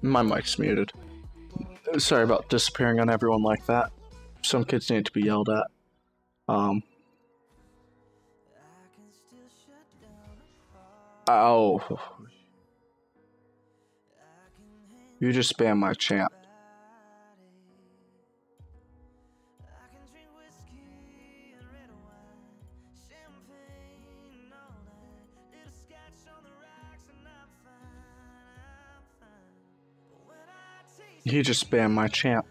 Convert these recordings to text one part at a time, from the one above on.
My mic's muted. Sorry about disappearing on everyone like that. Some kids need to be yelled at. Oh. You just spam my champ. He just spammed my champ.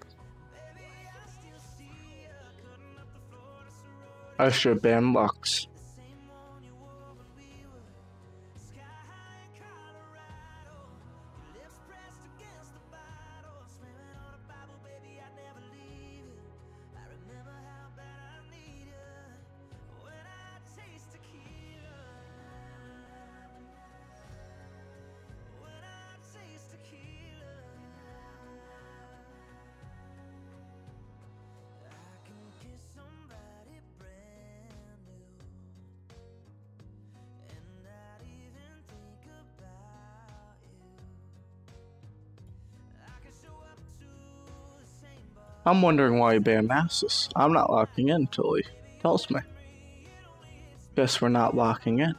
I should ban Lux. I'm wondering why he banned Nasus. I'm not locking in until he tells me. Guess we're not locking in.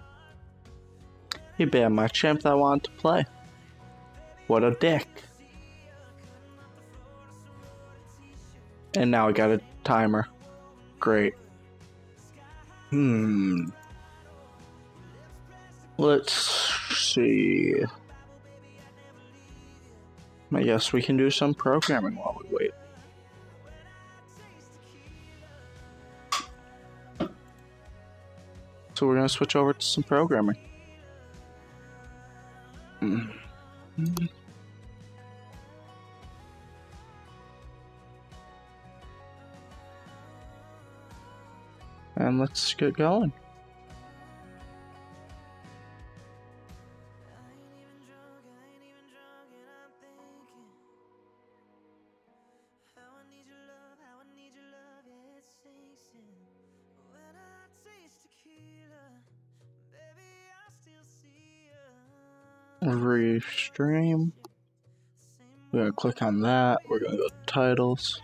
He banned my champ that I wanted to play. What a dick. And now I got a timer. Great. Let's see. I guess we can do some programming while we wait. So we're going to switch over to some programming. And let's get going. Restream. We're gonna click on that. We're gonna go to titles.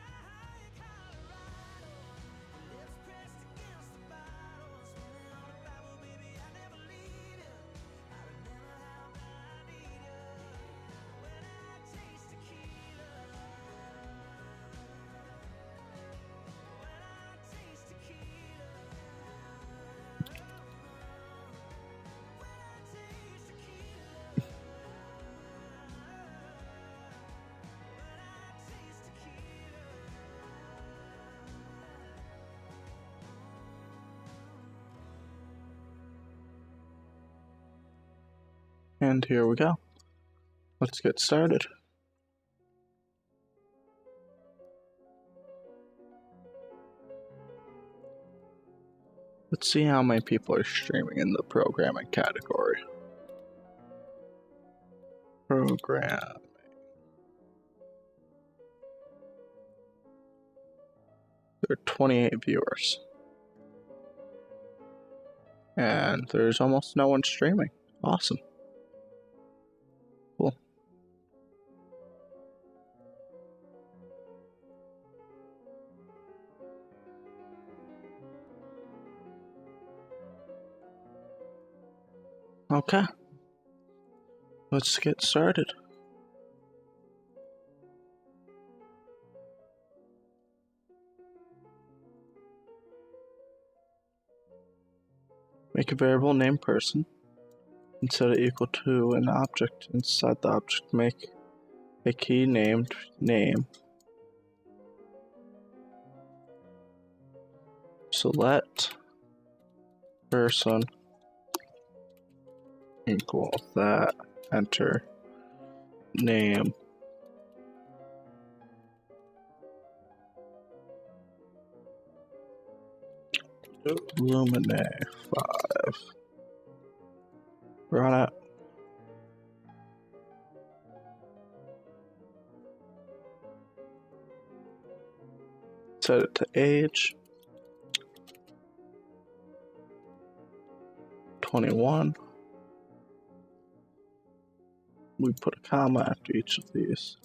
And here we go. Let's get started. Let's see how many people are streaming in the programming category. Programming. There are 28 viewers. And there's almost no one streaming. Awesome. Cool. Okay. Let's get started. Make a variable named person and set it equal to an object. Inside the object, make a key named name. Select person equal that. Enter name. Lumine 5. Run it. Set it to age. 21. We put a comma after each of these.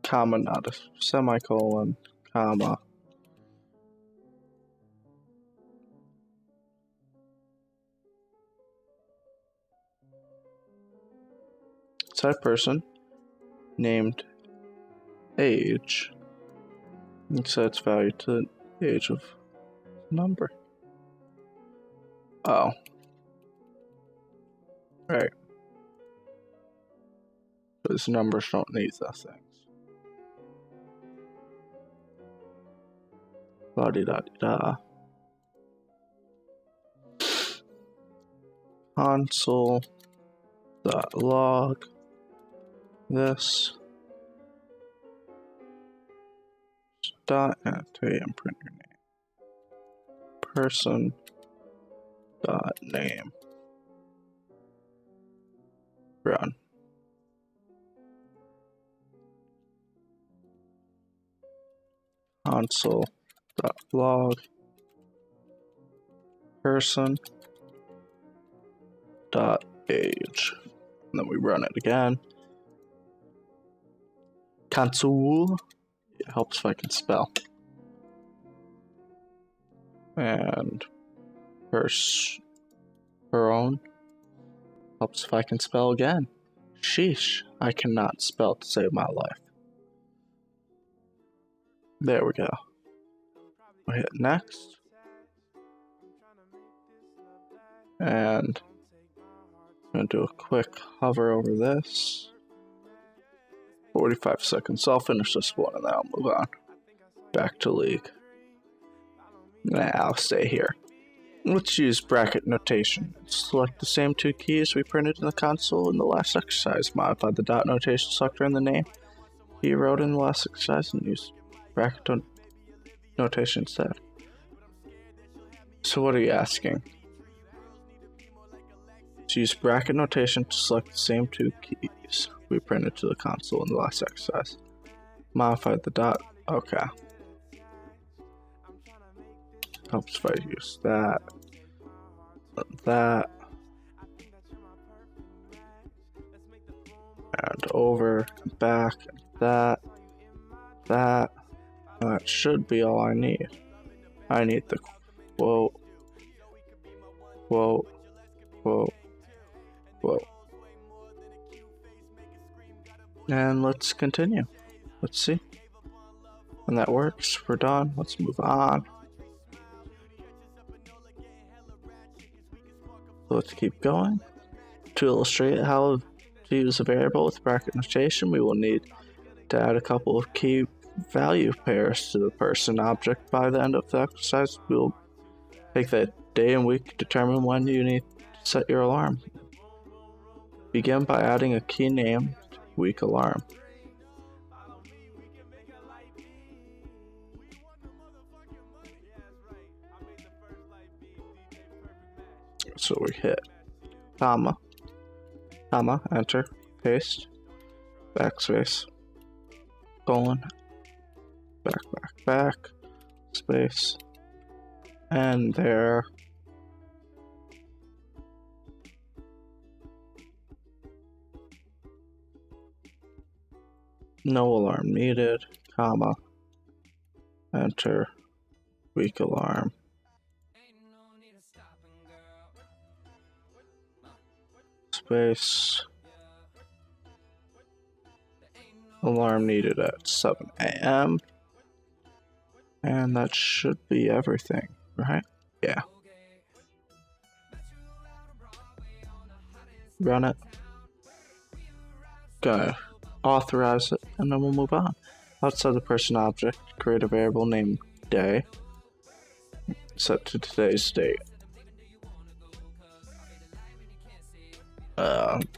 Comma, not a semicolon, comma. Set person named age and set its value to the age of number. Oh. Right. Those numbers don't need those things. La-di-da-di-da. Console.log this dot annotate and print your name. Person dot name. Run. Console.log person dot age. And then we run it again. Console. It helps if I can spell. And her own helps if I can spell again. Sheesh, I cannot spell to save my life. There we go. We hit next. And I'm going to do a quick hover over this. 45 seconds. I'll finish this one and then I'll move on. Back to League. Nah, I'll stay here. Let's use bracket notation. Select the same two keys we printed in the console in the last exercise. Modify the dot notation selector in the name you wrote in the last exercise and use bracket notation instead. So what are you asking? To use bracket notation to select the same two keys we printed to the console in the last exercise. Modify the dot. Okay. Helps if I use that. That. And over, and back, and that. That. That should be all I need. I need the quote. Quote. Quote. Quote. And let's continue. Let's see. When that works, we're done. Let's move on. Let's keep going. To illustrate how to use a variable with bracket notation, we will need to add a couple of key value pairs to the person object. By the end of the exercise, we'll take the day and week to determine when you need to set your alarm. Begin by adding a key name to week alarm. So we hit comma, comma, enter, paste, backspace, colon, back, space, and there. No alarm needed, comma, enter, week alarm. Space. Alarm needed at 7 a.m. And that should be everything, right? Yeah. Run it. Gonna authorize it, and then we'll move on. Outside the person object, create a variable named day, set to today's date.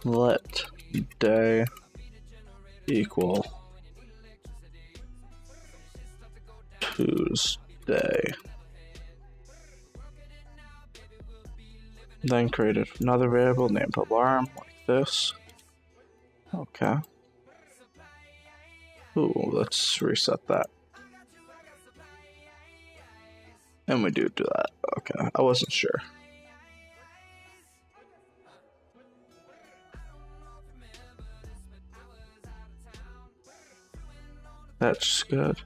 Let day equal Tuesday. Then create another variable named alarm, like this. Okay. Ooh, let's reset that. And we do that. Okay, I wasn't sure. That's good.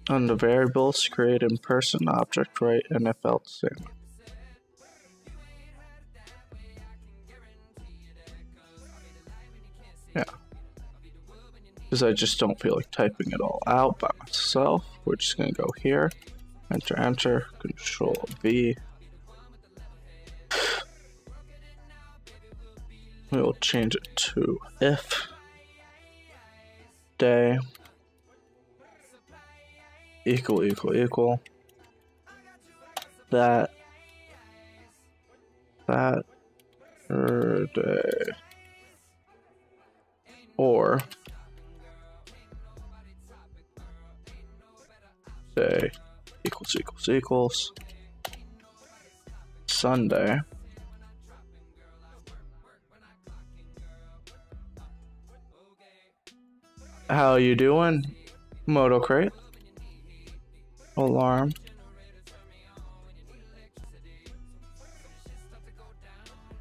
Under variables, create in person object, right, and if else same. Yeah. Because I just don't feel like typing it all out by myself. We're just gonna go here, enter, enter, Control V. We will change it to if day equal that day or day equals Sunday how you doing, Motocrate? Alarm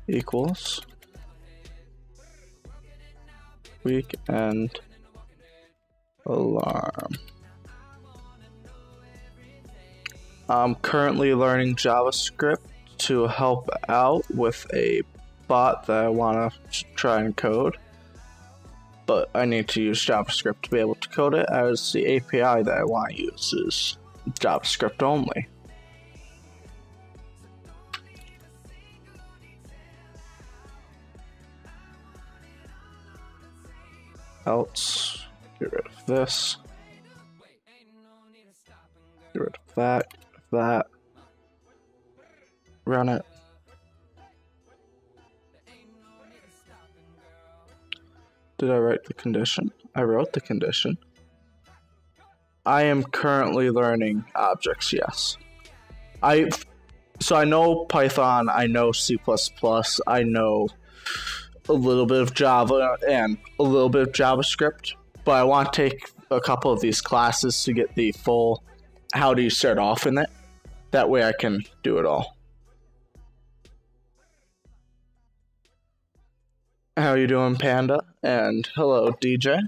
equals weekend alarm. I'm currently learning JavaScript to help out with a bot that I want to try and code, but I need to use JavaScript to be able to code it, as the API that I want to use is JavaScript only. Else, get rid of this, get rid of that, run it. Did I write the condition? I wrote the condition. I am currently learning objects, yes. So I know Python, I know C++, I know a little bit of Java and a little bit of JavaScript, but I want to take a couple of these classes to get the full how do you start off in it. That way I can do it all. How you doing, Panda? And hello, DJ.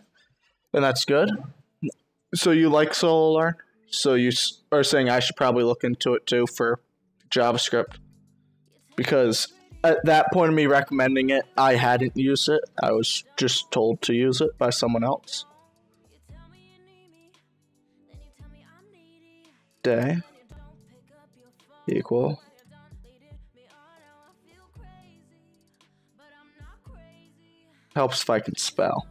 And that's good. So you like Solelearn? So you are saying I should probably look into it too for JavaScript? Because at that point of me recommending it, I hadn't used it. I was just told to use it by someone else. Day equal helps if I can spell.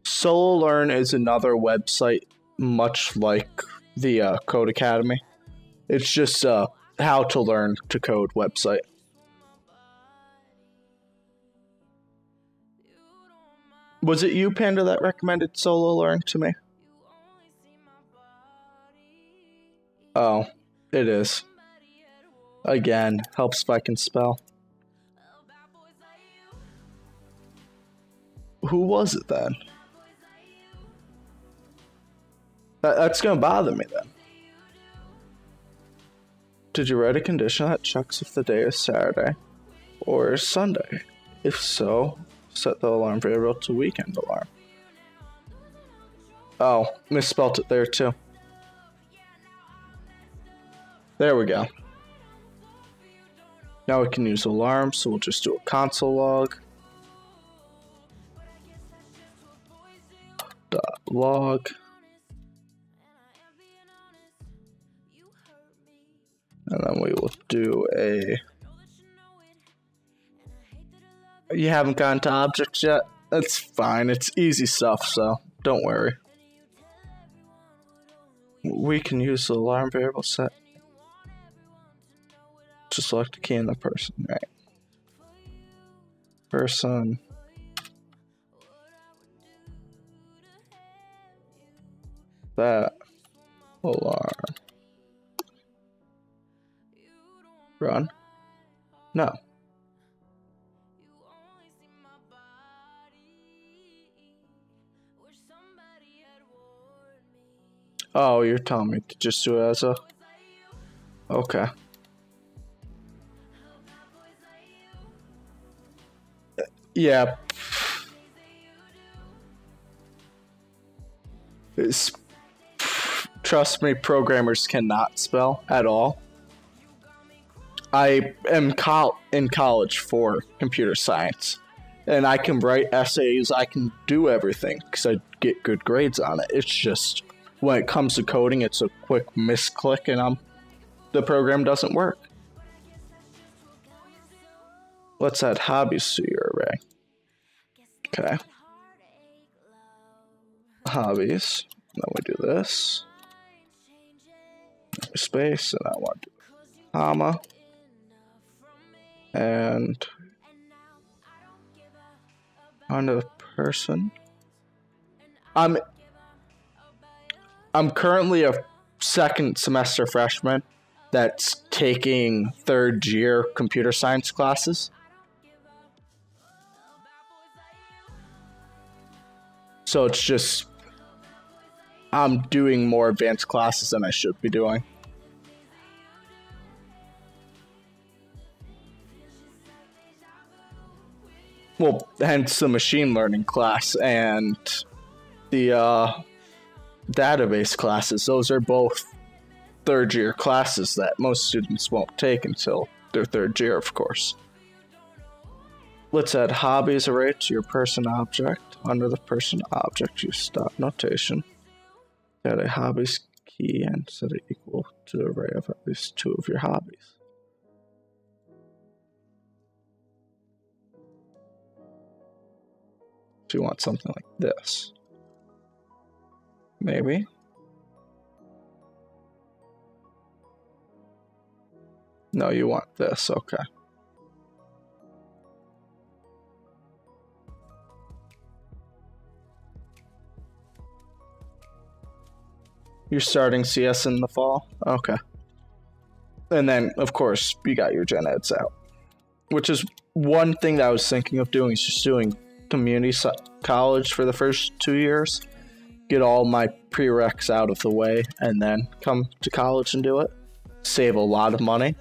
Solelearn is another website much like the Code Academy. It's just how to learn to code website. Was it you, Panda, that recommended Solelearn to me? Oh, it is. Again, helps if I can spell. Who was it then? That's gonna bother me then. Did you write a condition that checks if the day is Saturday or Sunday? If so, set the alarm variable to weekend alarm. Oh, misspelled it there too. There we go. Now we can use alarms, so we'll just do a console log. Log. And then we will do a... You haven't gotten to objects yet? That's fine, it's easy stuff, so don't worry. We can use the alarm variable set. Just select a key in the person, right? Person. That alarm. Run. No. Oh, you're telling me to just do it as a... Okay. Yeah. It's, trust me, programmers cannot spell at all. I am in college for computer science, and I can write essays, I can do everything because I get good grades on it. It's just when it comes to coding, it's a quick misclick and the program doesn't work. Let's add hobbies to your array. Okay. Hobbies. Then we do this. Space, and I want to do comma. And onto the person. I'm currently a second semester freshman that's taking third year computer science classes. So it's just I'm doing more advanced classes than I should be doing. Well, hence the machine learning class and the database classes. Those are both third year classes that most students won't take until their third year, of course. Let's add hobbies array to your person object. Under the person object, use stop notation. Add a hobbies key and set it equal to the array of at least 2 of your hobbies. So you want something like this. Maybe. No, you want this, okay. You're starting CS in the fall? Okay. And then, of course, you got your gen eds out. Which is one thing that I was thinking of doing, is just doing community college for the first 2 years. Get all my prereqs out of the way, and then come to college and do it. Save a lot of money.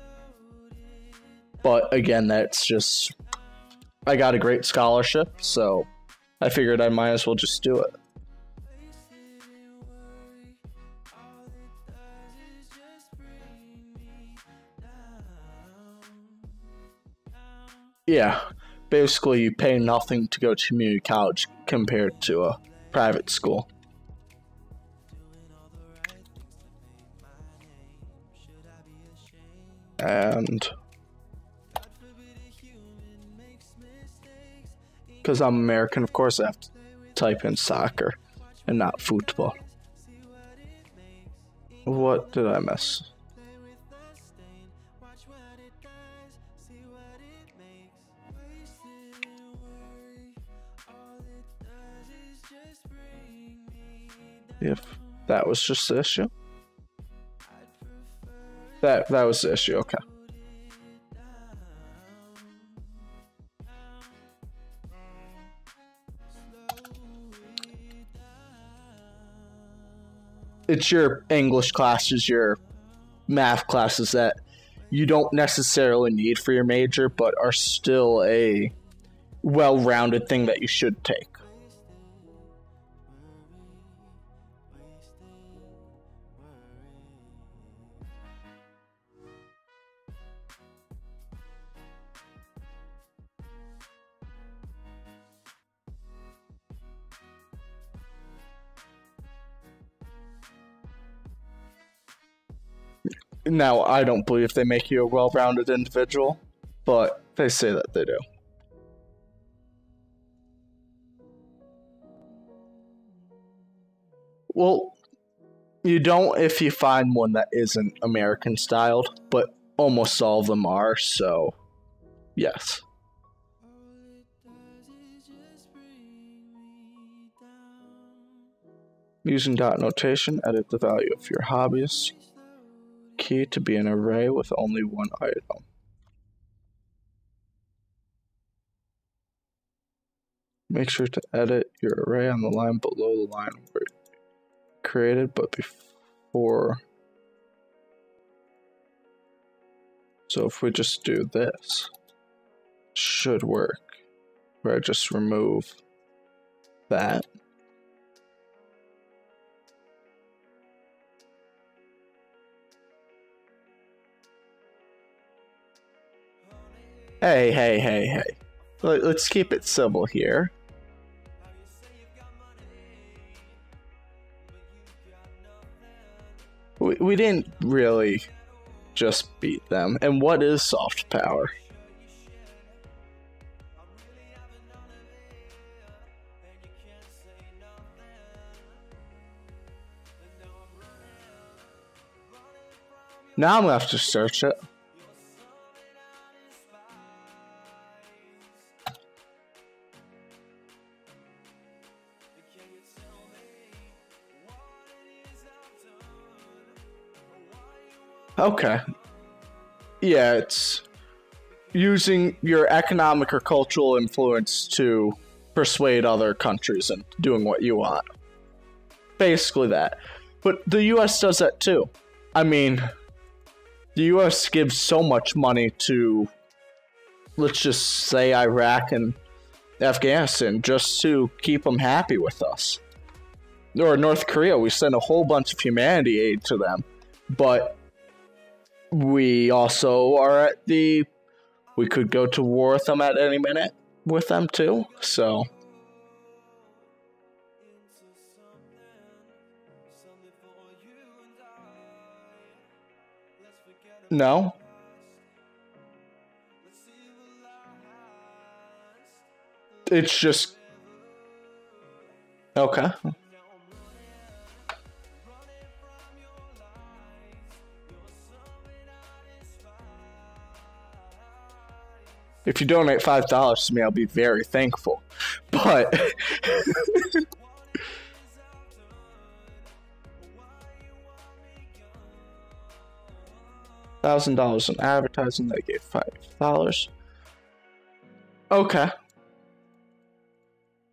But again, that's just... I got a great scholarship, so I figured I might as well just do it. Yeah, basically you pay nothing to go to community college compared to a private school. And because I'm American, of course I have to type in soccer and not football. What did I miss? If that was just the issue. That was the issue, okay. It's your English classes, your math classes that you don't necessarily need for your major, but are still a well-rounded thing that you should take. Now, I don't believe they make you a well-rounded individual, but they say that they do. Well, you don't if you find one that isn't American styled, but almost all of them are, so yes. Using dot notation, edit the value of your hobbies key to be an array with only one item. Make sure to edit your array on the line below the line where it created, but before. So if we just do this, it should work. Where I just remove that. Hey. Let's keep it civil here. We didn't really just beat them. And what is soft power? Now I'm gonna have to search it. Okay. Yeah, it's using your economic or cultural influence to persuade other countries and doing what you want. Basically that. But the US does that too. I mean, the US gives so much money to, let's just say, Iraq and Afghanistan just to keep them happy with us. Or North Korea, we send a whole bunch of humanity aid to them. But we also are at the... We could go to war with them at any minute with them too, so... No? It's just... Okay. If you donate $5 to me, I'll be very thankful. But... $1,000 in advertising, they gave $5. Okay.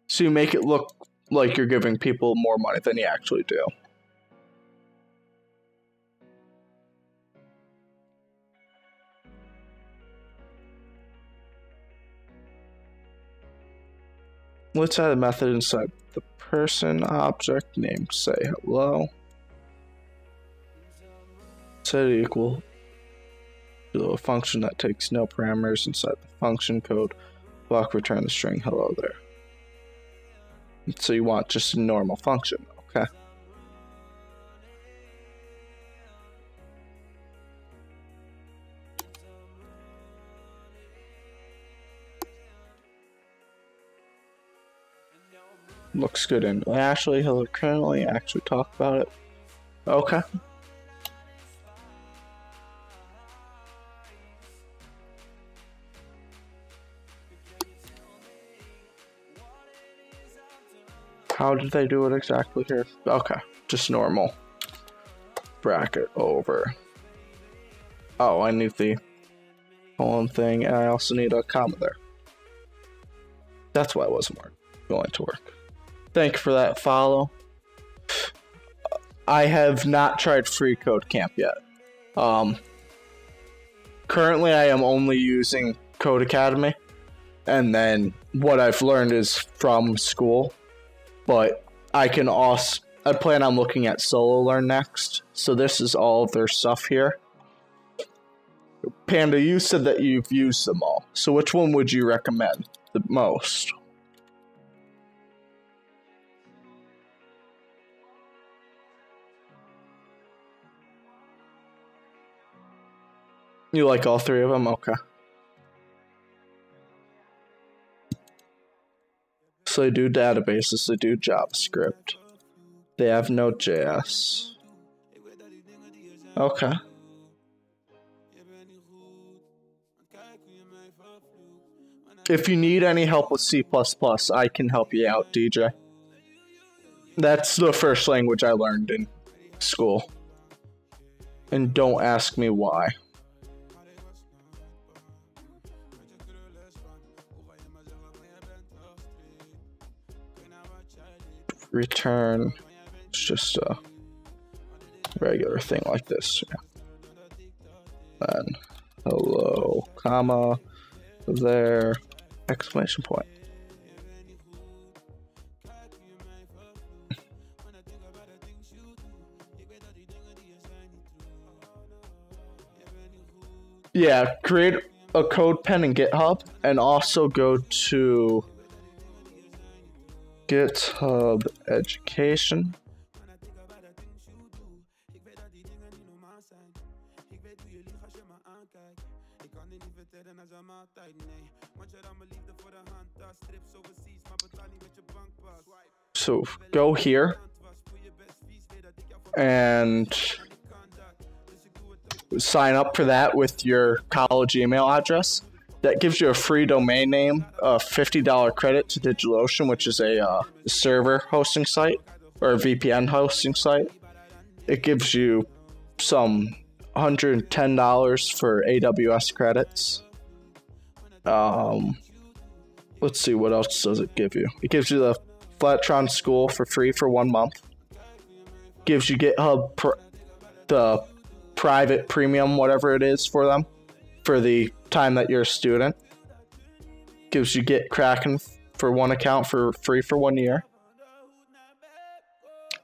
So you make it look like you're giving people more money than you actually do. Let's add a method inside the person object named say hello. Set it equal to a function that takes no parameters inside the function code. Block return the string hello there. So you want just a normal function, okay? Looks good in Ashley. He'll currently actually talk about it. Okay. How did they do it exactly here? Okay, just normal. Bracket over. Oh, I need the colon thing, and I also need a comma there. That's why it wasn't going to work. Thank you for that follow. I have not tried Free Code Camp yet. Currently, I am only using Code Academy, and then what I've learned is from school. But I plan on looking at Solo Learn next. So this is all of their stuff here. Panda, you said that you've used them all. So which one would you recommend the most? You like all three of them? Okay. So they do databases, they do JavaScript. They have Node.js. Okay. If you need any help with C++, I can help you out, DJ. That's the first language I learned in school. And don't ask me why. Return, it's just a regular thing like this. Then hello, comma, there, exclamation point. Yeah, create a CodePen in GitHub, and also go to GitHub Education. So go here and sign up for that with your college email address. That gives you a free domain name, a $50 credit to DigitalOcean, which is a server hosting site or a VPN hosting site. It gives you some $110 for AWS credits. Let's see, what else does it give you? It gives you the Flatron School for free for 1 month. Gives you GitHub the private premium, whatever it is for them, for the time that you're a student. Gives you GitKraken for one account for free for 1 year.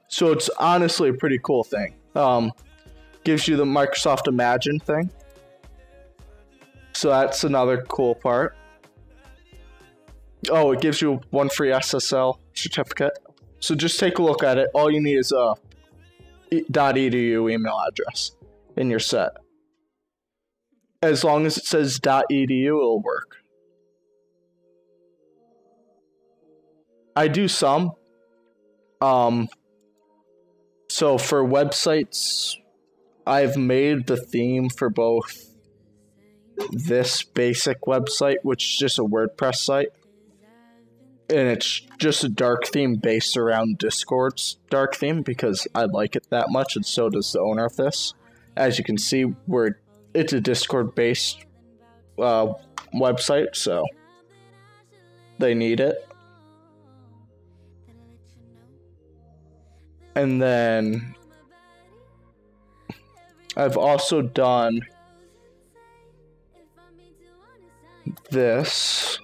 So it's honestly a pretty cool thing. Gives you the Microsoft Imagine thing. So that's another cool part. Oh, it gives you 1 free SSL certificate. So just take a look at it. All you need is a .edu email address and you're set. As long as it says .edu, it'll work. I do some. So for websites, I've made the theme for both this basic website, which is just a WordPress site, and it's just a dark theme based around Discord's dark theme because I like it that much, and so does the owner of this. As you can see, it's a Discord-based website, so they need it. And then I've also done this,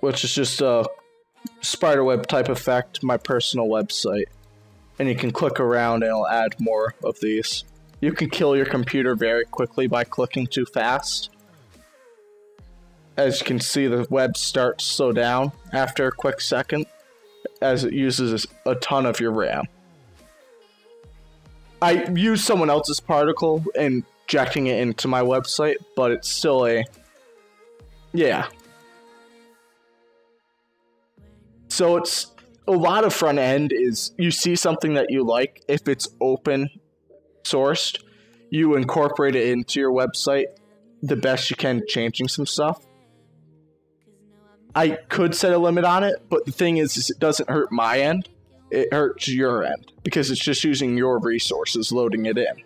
which is just a spiderweb type effect, my personal website. And you can click around and it'll add more of these. You can kill your computer very quickly by clicking too fast. As you can see, the web starts to slow down after a quick second, as it uses a ton of your RAM. I use someone else's particle and injecting it into my website, but it's still yeah. So it's a lot of front end is you see something that you like. If it's open sourced, you incorporate it into your website the best you can, changing some stuff. I could set a limit on it, but the thing is it doesn't hurt my end. It hurts your end because it's just using your resources, loading it in.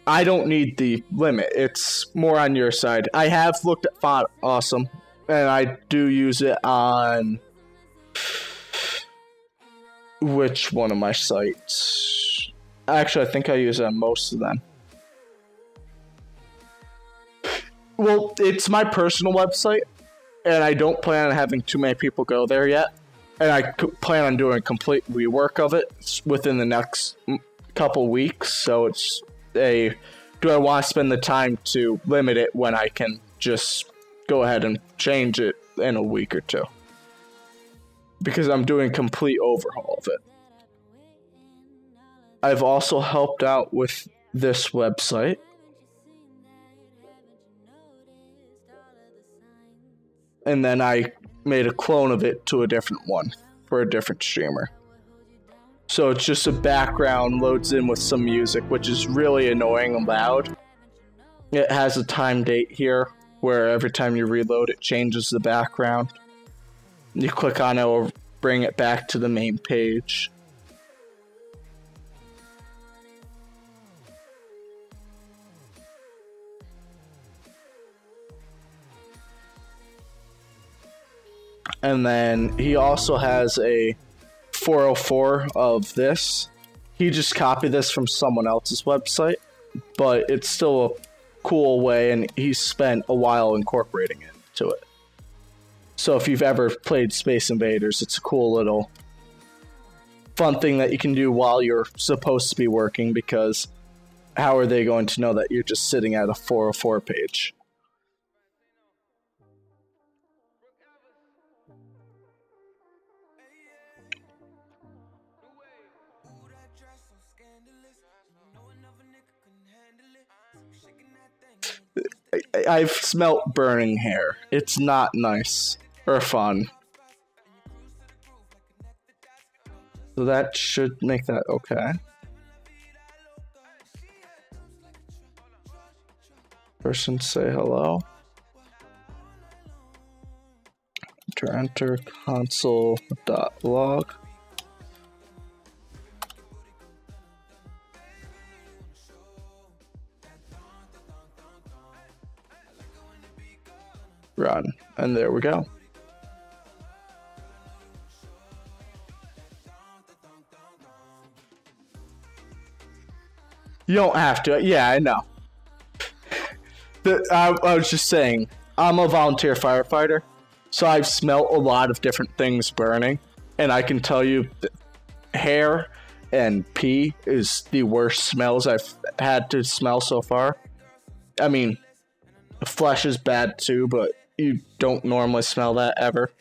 I don't need the limit. It's more on your side. I have looked at Font Awesome, and I do use it on which one of my sites? Actually, I think I use it on most of them. Well, it's my personal website, and I don't plan on having too many people go there yet. And I plan on doing a complete rework of it within the next couple weeks. So it's do I want to spend the time to limit it when I can just go ahead and change it in a week or two? Because I'm doing a complete overhaul of it. I've also helped out with this website. And then I made a clone of it to a different one for a different streamer. So it's just a background, loads in with some music, which is really annoying and loud. It has a time date here, where every time you reload, it changes the background. You click on it, or bring it back to the main page. And then he also has a 404 of this. He just copied this from someone else's website, but it's still a cool way, and he spent a while incorporating it into it. So if you've ever played Space Invaders, it's a cool little fun thing that you can do while you're supposed to be working, because how are they going to know that you're just sitting at a 404 page? I've smelt burning hair. It's not nice or fun. So that should make that okay. Person say hello. Enter console.log. Run, and there we go. You don't have to. Yeah, I know. I was just saying, I'm a volunteer firefighter, so I've smelt a lot of different things burning, and I can tell you that hair and pee is the worst smells I've had to smell so far. I mean, flesh is bad too, but you don't normally smell that ever.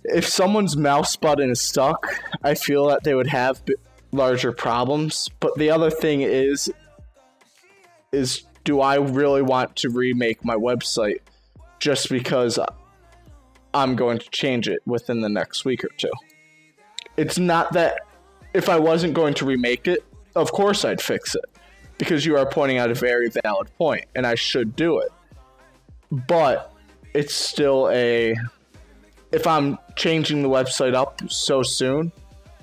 If someone's mouse button is stuck, I feel that they would have larger problems. But the other thing is do I really want to remake my website just because I'm going to change it within the next week or two? It's not that if I wasn't going to remake it, of course I'd fix it, because you are pointing out a very valid point, and I should do it. But it's still if I'm changing the website up so soon,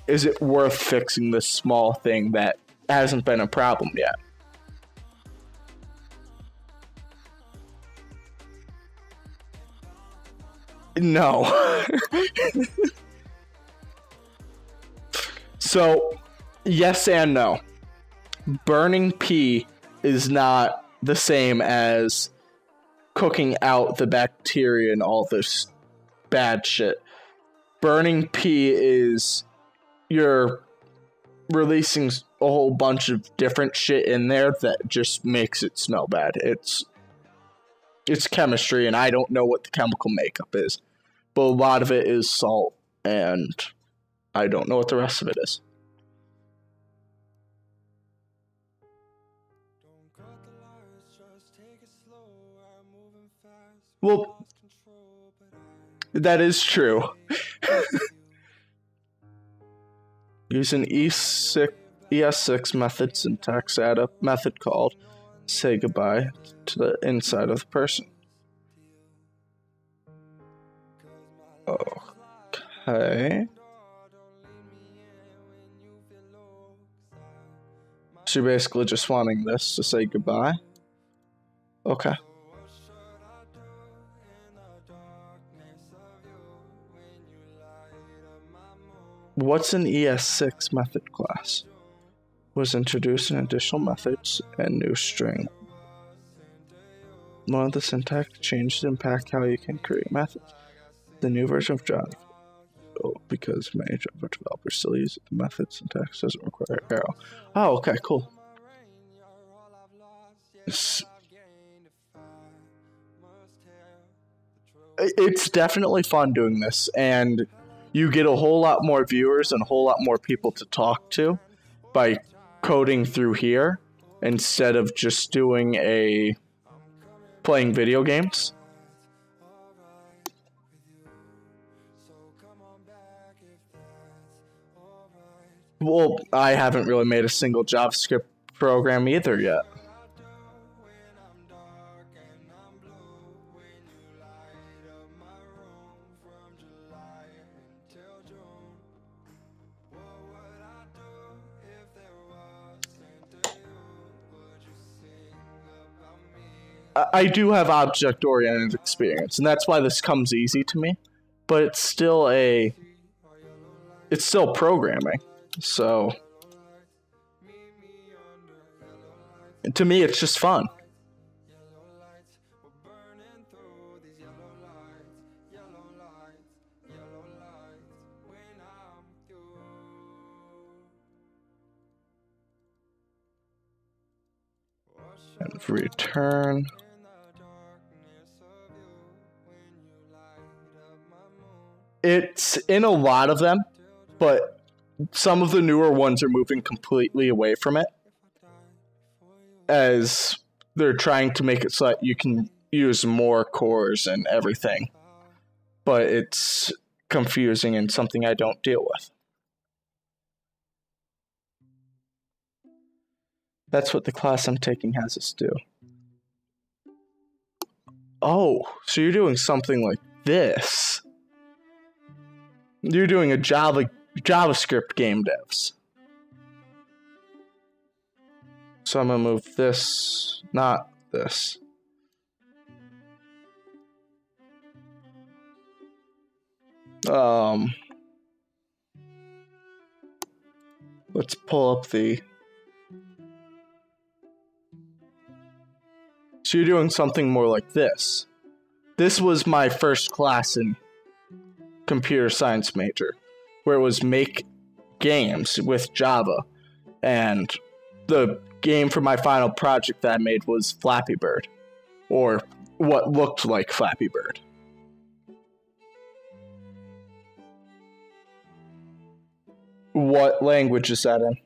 is it worth fixing this small thing that hasn't been a problem yet? No. So, yes and no. Burning pee is not the same as cooking out the bacteria and all this bad shit. Burning pee is you're releasing a whole bunch of different shit in there that just makes it smell bad. It's chemistry, and I don't know what the chemical makeup is, but a lot of it is salt, and I don't know what the rest of it is. Well, that is true. Use an ES6 method syntax add a method called say goodbye to the inside of the person. Okay. So you're basically just wanting this to say goodbye? Okay. What's an ES6 method class? Was introduced in additional methods and new string. One of the syntax changes impact how you can create methods. The new version of Java, because many Java developers still use it, the method syntax doesn't require arrow. Oh, okay, cool. It's definitely fun doing this, and you get a whole lot more viewers and a whole lot more people to talk to by coding through here instead of just playing video games. Well, I haven't really made a single JavaScript program either yet. I do have object-oriented experience, and that's why this comes easy to me. But it's still programming. So to me, it's just fun. and return. It's in a lot of them, but some of the newer ones are moving completely away from it, as they're trying to make it so that you can use more cores and everything. But it's confusing and something I don't deal with. That's what the class I'm taking has us do. Oh, so you're doing something like this. You're doing a JavaScript game devs. So I'm gonna move this, not this. Let's pull up the... So you're doing something more like this. This was my first class in computer science major, where it was make games with Java, and the game for my final project that I made was Flappy Bird, or what looked like Flappy Bird. What language is that in?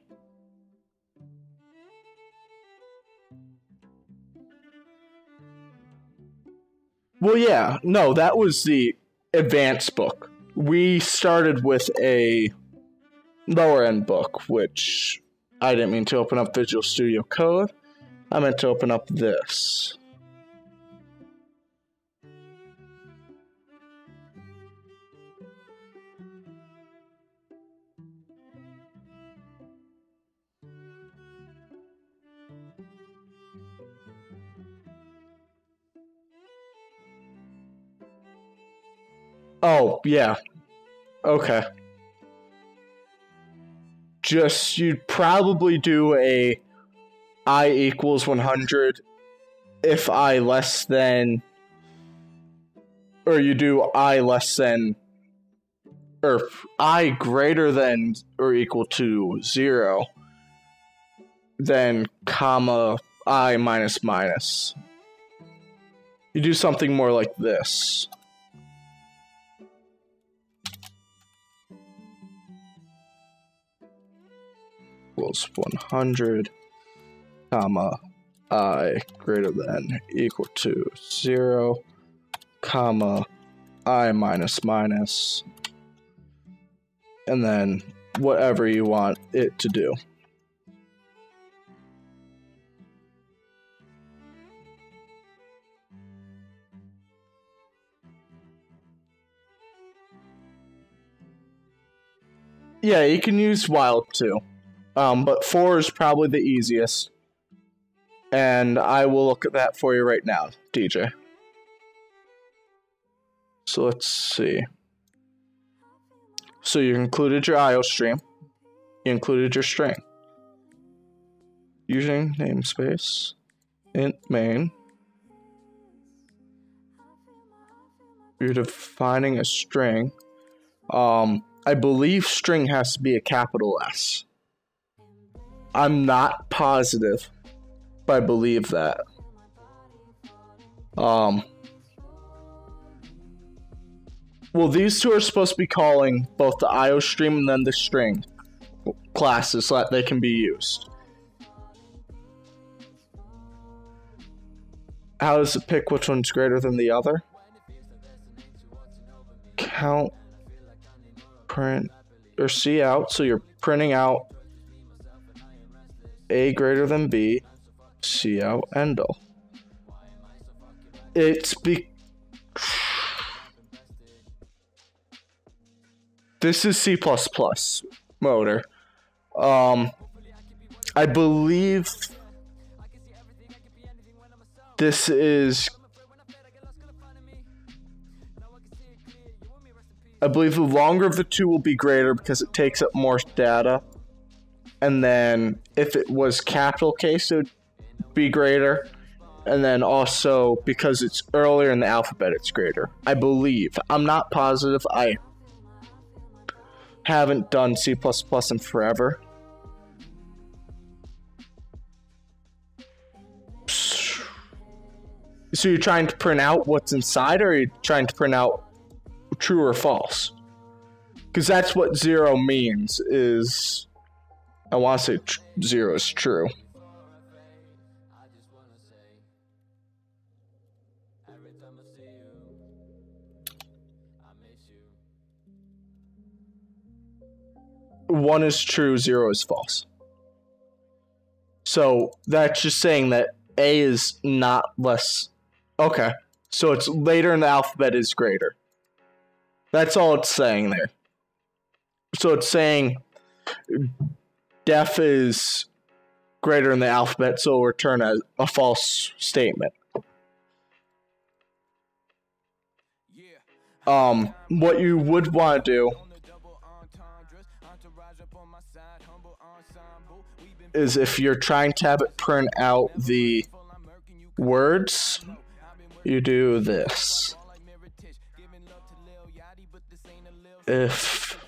Well, yeah, no, that was the advanced book. We started with a lower end book, which I didn't mean to open up Visual Studio Code. I meant to open up this. Oh, yeah. Okay. Just, you'd probably do a I equals 100 if I less than, or you do I less than, or I greater than or equal to 0, then comma I minus minus. You do something more like this. Equals 100, comma, I greater than equal to 0, comma, I minus minus, and then whatever you want it to do. Yeah, you can use while too. But 4 is probably the easiest. And I will look at that for you right now, DJ. So let's see. So you included your IO stream. You included your string. Using namespace. Int main. You're defining a string. I believe string has to be a capital S. I'm not positive, but I believe that. Well, these two are supposed to be calling both the IO stream and then the string classes so that they can be used. How does it pick which one's greater than the other? Count, print, or C out, so you're printing out A greater than B, C out, end all. This is C++ motor. I believe this is... I believe the longer of the two will be greater because it takes up more data. And then if it was capital case, it would be greater. And then also because it's earlier in the alphabet, it's greater. I believe. I'm not positive. I haven't done C++ in forever. So you're trying to print out what's inside, or are you trying to print out true or false? Because that's what 0 means, is... I want to say 0 is true. One is true, 0 is false. So that's just saying that A is not less... Okay, so it's later in the alphabet is greater. That's all it's saying there. So it's saying def is greater in the alphabet, so it'll return a false statement. What you would want to do is, if you're trying to have it print out the words, you do this. If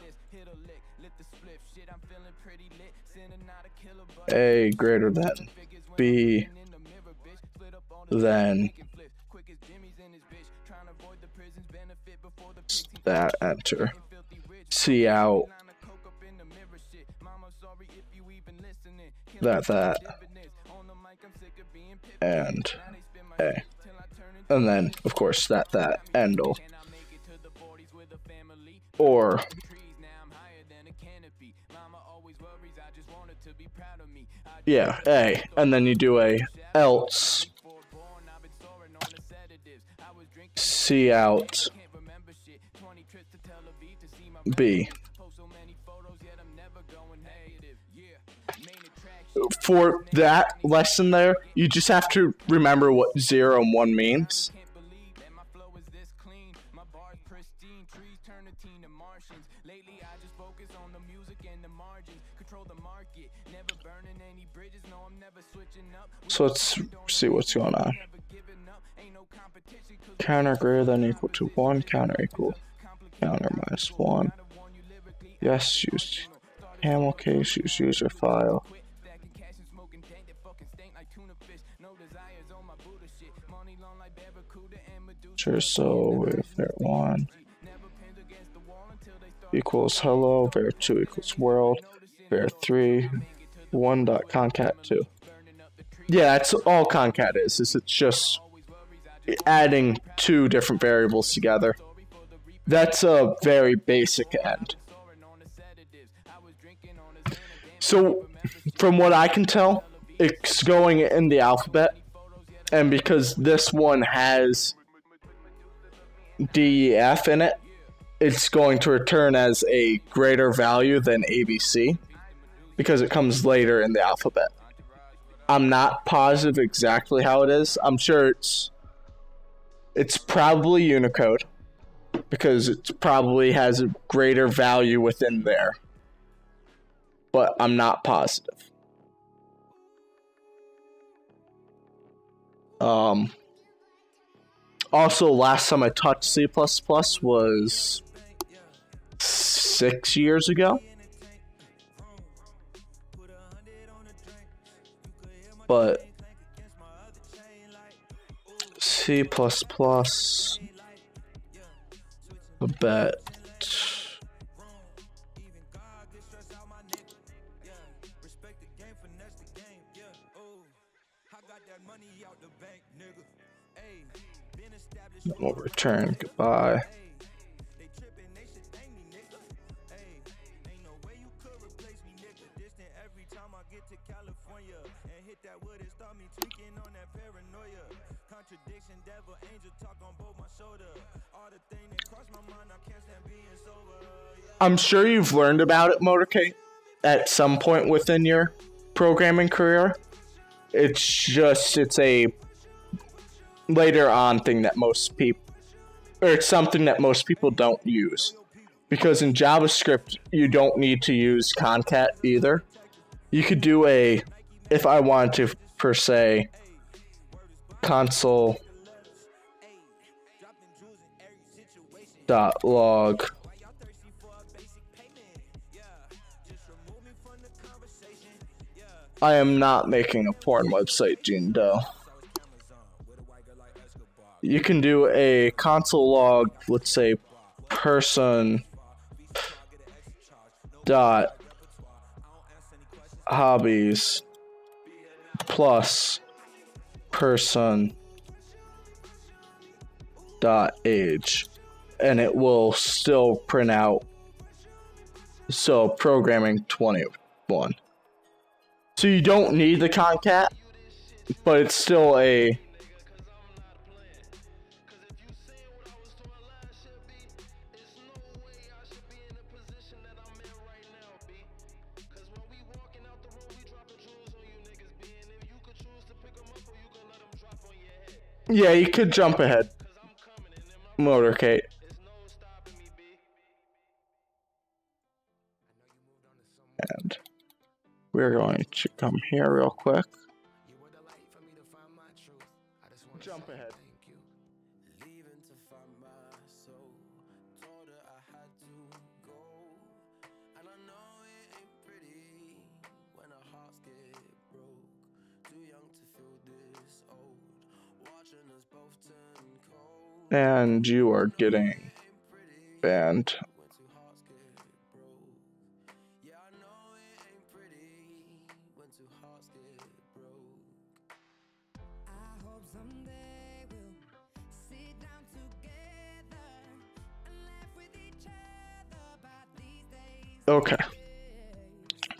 A greater than B, then that, enter. C out. That. And A. And then, of course, that, endle. Or yeah, A. And then you do a else. C out. B. For that lesson there, you just have to remember what 0 and 1 means. So let's see what's going on. Counter greater than or equal to 1, counter equal. Counter minus 1. Yes, use camel case, use user file. Sure, so if var1 equals hello, var2 equals world, var3 1.concat2. Yeah, that's all concat is it's just adding 2 different variables together. That's a very basic end. So, from what I can tell, it's going in the alphabet, and because this one has DEF in it, it's going to return as a greater value than ABC, because it comes later in the alphabet. I'm not positive exactly how it is. I'm sure it's probably Unicode, because it probably has a greater value within there. But I'm not positive. Also, last time I touched C++ was 6 years ago. But C++, I bet. We'll return goodbye. I'm sure you've learned about it, Motorcade, at some point within your programming career. It's a later on thing that most people, or it's something that most people don't use. Because in JavaScript, you don't need to use concat either. You could do if I wanted to, per se, console.log I am not making a porn website, Gene Doe. you can do a console log, let's say person dot hobbies plus person dot age, and it will still print out so programming 21. So you don't need the concat, but it's still a yeah, you could jump ahead, Motorcade. And we're going to come here real quick. Jump ahead. And you are getting banned. Okay.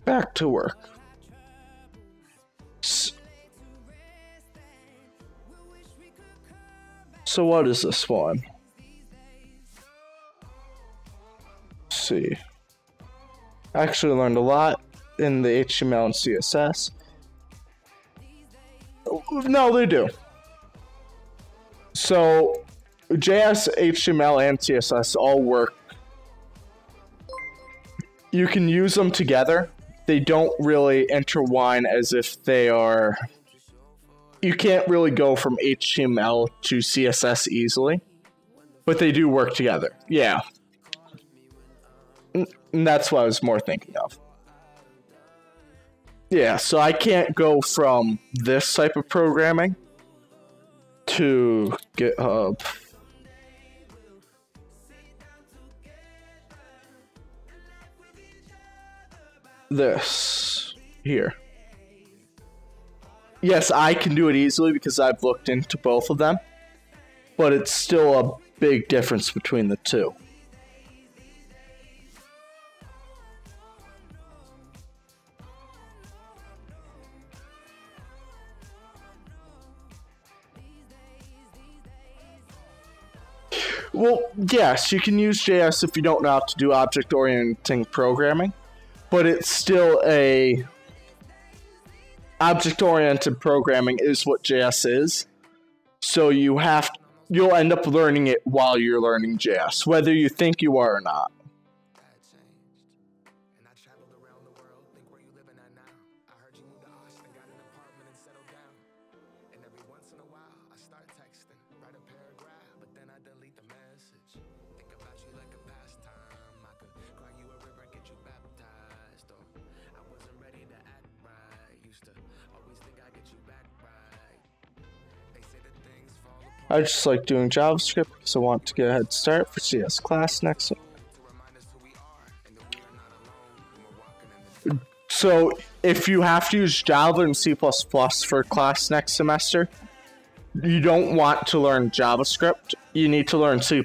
Back to work. So what is this one? Let's see. I actually learned a lot in the HTML and CSS. No, they do. So JS, HTML, and CSS all work. You can use them together. They don't really intertwine as if they are... You can't really go from HTML to CSS easily, but they do work together. Yeah. And that's what I was more thinking of. Yeah, so I can't go from this type of programming to GitHub. This here. Yes, I can do it easily because I've looked into both of them, but it's still a big difference between the two. Well, yes, you can use JS if you don't know how to do object-oriented programming, but it's still a... Object-oriented programming is what JS is, so you'll end up learning it while you're learning JS, whether you think you are or not. I just like doing JavaScript because I want to get a head start for CS class next week. So if you have to use Java and C++ for class next semester, you don't want to learn JavaScript. You need to learn C++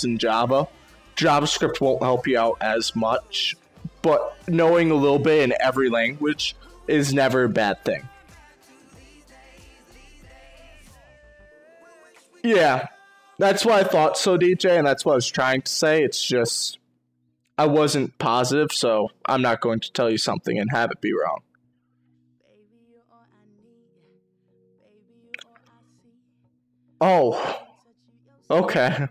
and Java. JavaScript won't help you out as much, but knowing a little bit in every language is never a bad thing. Yeah, that's what I thought so, DJ, and that's what I was trying to say. It's just, I wasn't positive, so I'm not going to tell you something and have it be wrong. Oh, okay.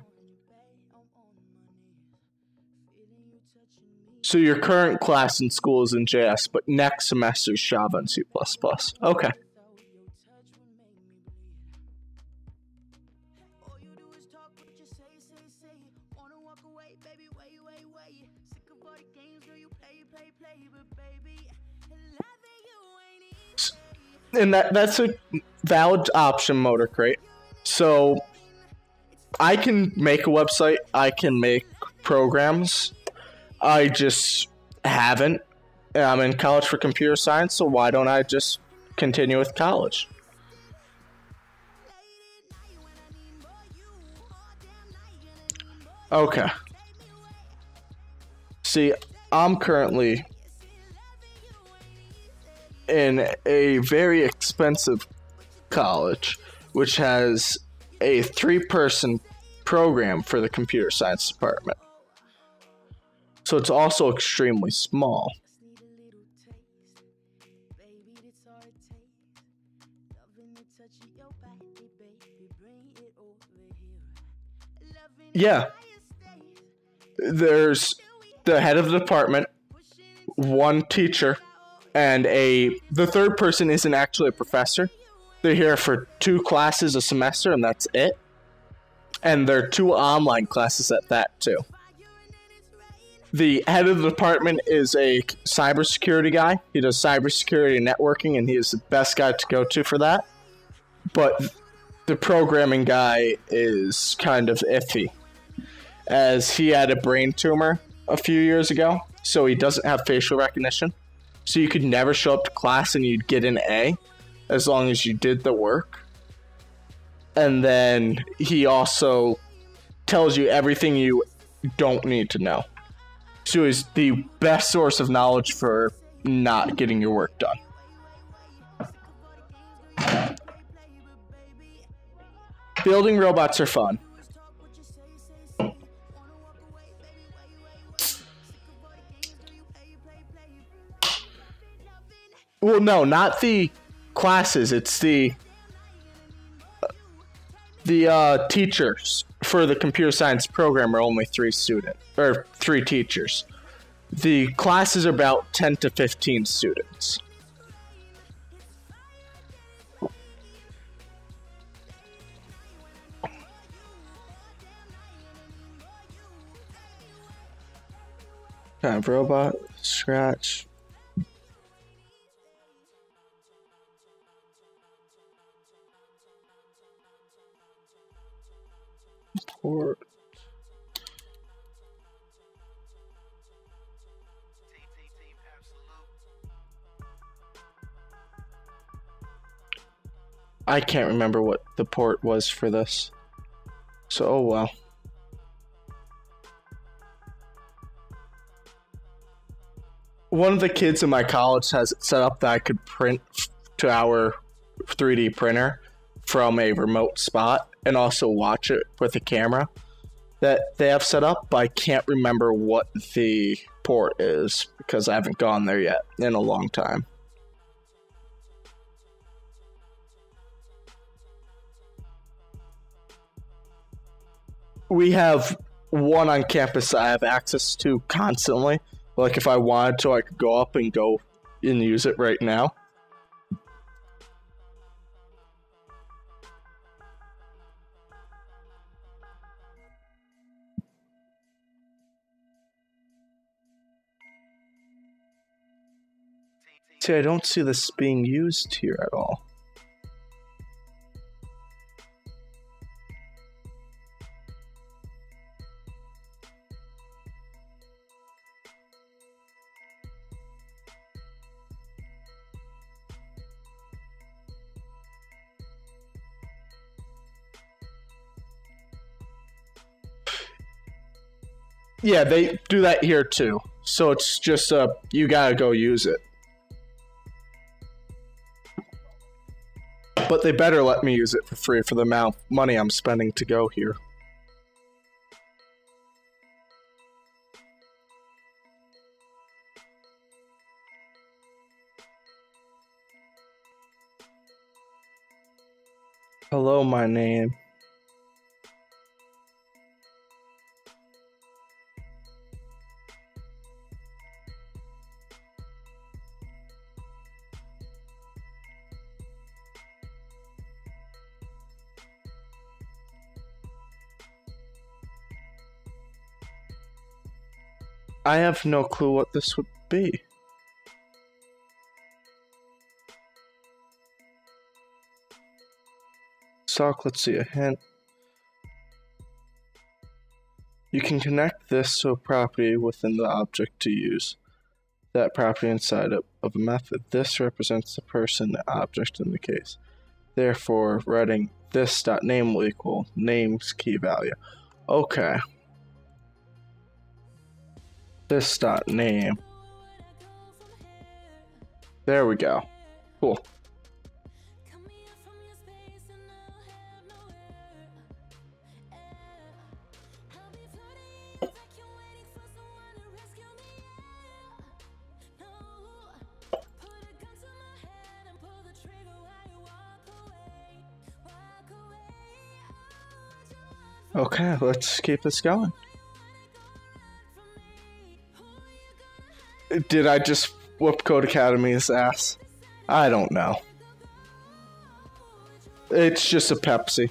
So your current class in school is in JS, but next semester is Java and C++. Okay. And that's a valid option, Motor Crate. So I can make a website. I can make programs. I just haven't. I'm in college for computer science, so why don't I just continue with college? Okay. See, I'm currently in a very expensive college, which has a 3-person program for the computer science department. So it's also extremely small. Yeah. There's the head of the department, one teacher, and the third person isn't actually a professor. They're here for 2 classes a semester, and that's it. And there are 2 online classes at that, too. The head of the department is a cybersecurity guy. He does cybersecurity and networking, and he is the best guy to go to for that. But the programming guy is kind of iffy, as he had a brain tumor a few years ago, so he doesn't have facial recognition. So you could never show up to class and you'd get an A as long as you did the work. And then he also tells you everything you don't need to know. So he's the best source of knowledge for not getting your work done. Building robots are fun. Well, no, not the classes. It's the teachers for the computer science program are only 3 teachers. The classes are about 10 to 15 students. Kind of robot, Scratch. Port. I can't remember what the port was for this. So, oh well. One of the kids in my college has it set up that I could print to our 3D printer from a remote spot and also watch it with a camera that they have set up, but I can't remember what the port is because I haven't gone there yet in a long time. We have one on campus I have access to constantly. Like if I wanted to, I could go up and go and use it right now. See, I don't see this being used here at all. Yeah, they do that here too. So it's just you gotta go use it. But they better let me use it for free for the amount of money I'm spending to go here. Hello, my name. I have no clue what this would be. Sock, let's see, a hint. You can connect this to a property within the object to use that property inside of a method. This represents the person, the object in the case. Therefore, writing this.name will equal name's key value. Okay. This.name. There we go. Cool. Okay, let's keep this going. Did I just whoop Codecademy's ass? I don't know. It's just a Pepsi.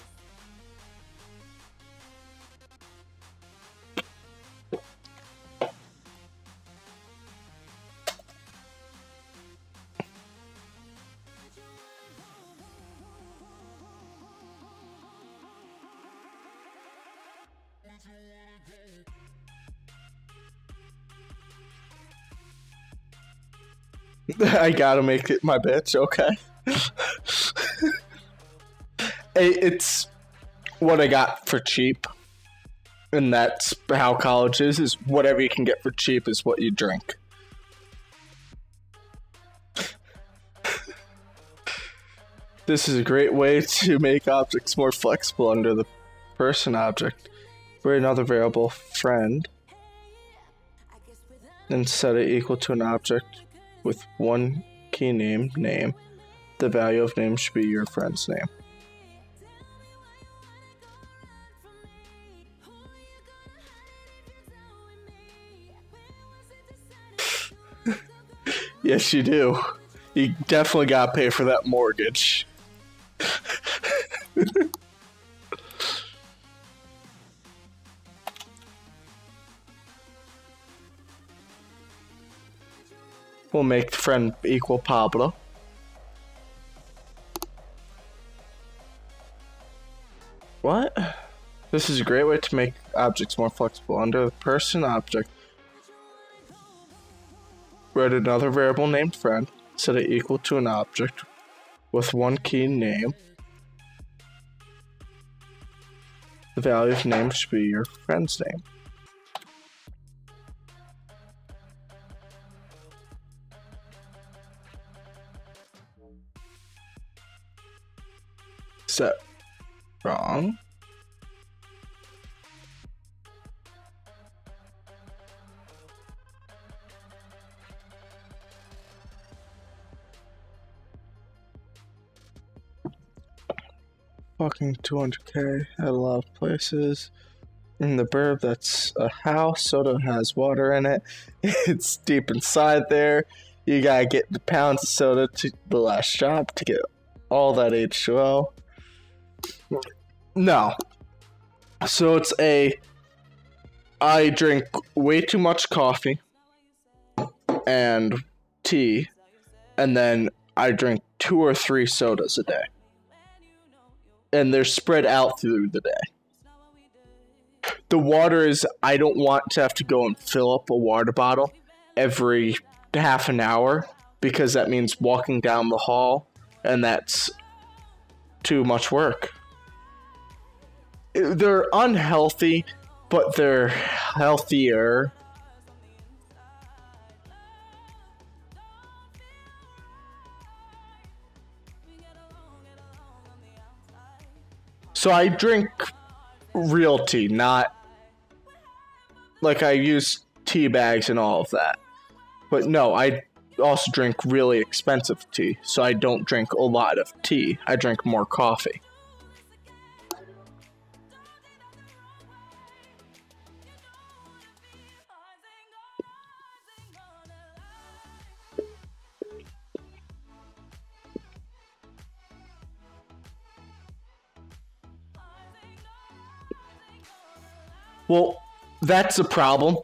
I gotta make it my bitch, okay? It's what I got for cheap. And that's how college is whatever you can get for cheap is what you drink. This is a great way to make objects more flexible under the person object. For another variable, friend, then set it equal to an object with one key name, name. The value of name should be your friend's name. Yes, you do. You definitely gotta pay for that mortgage. We'll make the friend equal Pablo. What? This is a great way to make objects more flexible. Under the person object, write another variable named friend, set it equal to an object with one key name. The value of name should be your friend's name. Set wrong. Fucking 200k at a lot of places. In the burb, that's a house. Soda has water in it. It's deep inside there. You gotta get the pounds of soda to the last shop to get all that H2O. No. So it's I drink way too much coffee and tea, and then I drink 2 or 3 sodas a day. And they're spread out through the day. The water is, I don't want to have to go and fill up a water bottle every half an hour, because that means walking down the hall, and that's too much work. They're unhealthy, but they're healthier. So I drink real tea, not like I use tea bags and all of that. But no, I also drink really expensive tea, so I don't drink a lot of tea. I drink more coffee. Well, that's the problem,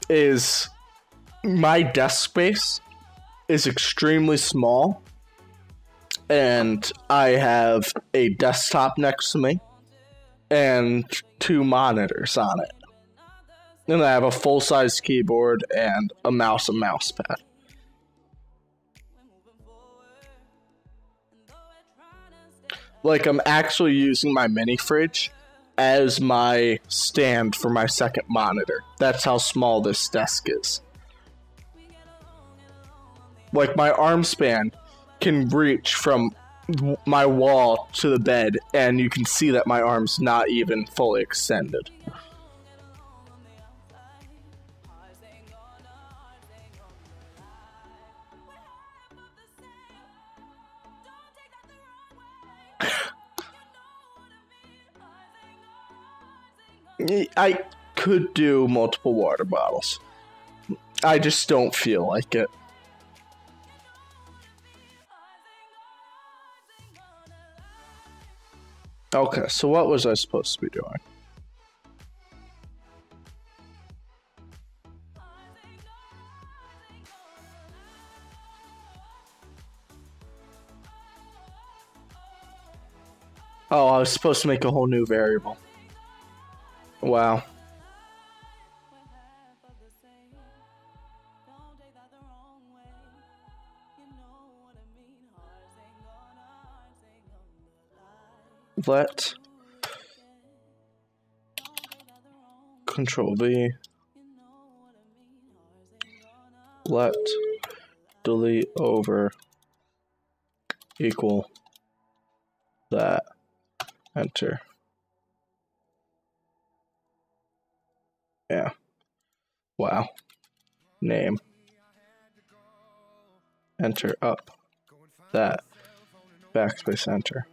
is my desk space is extremely small, and I have a desktop next to me and 2 monitors on it. And I have a full-size keyboard and a mouse and mouse pad. Like, I'm actually using my mini fridge as my stand for my second monitor. That's how small this desk is. Like, my arm span can reach from my wall to the bed, and you can see that my arm's not even fully extended. I could do multiple water bottles. I just don't feel like it. Okay, so what was I supposed to be doing? Oh, I was supposed to make a whole new variable. Wow. Let Control V. Let delete over equal that. Enter. Yeah. Wow. Name. Enter up. That. Backspace enter.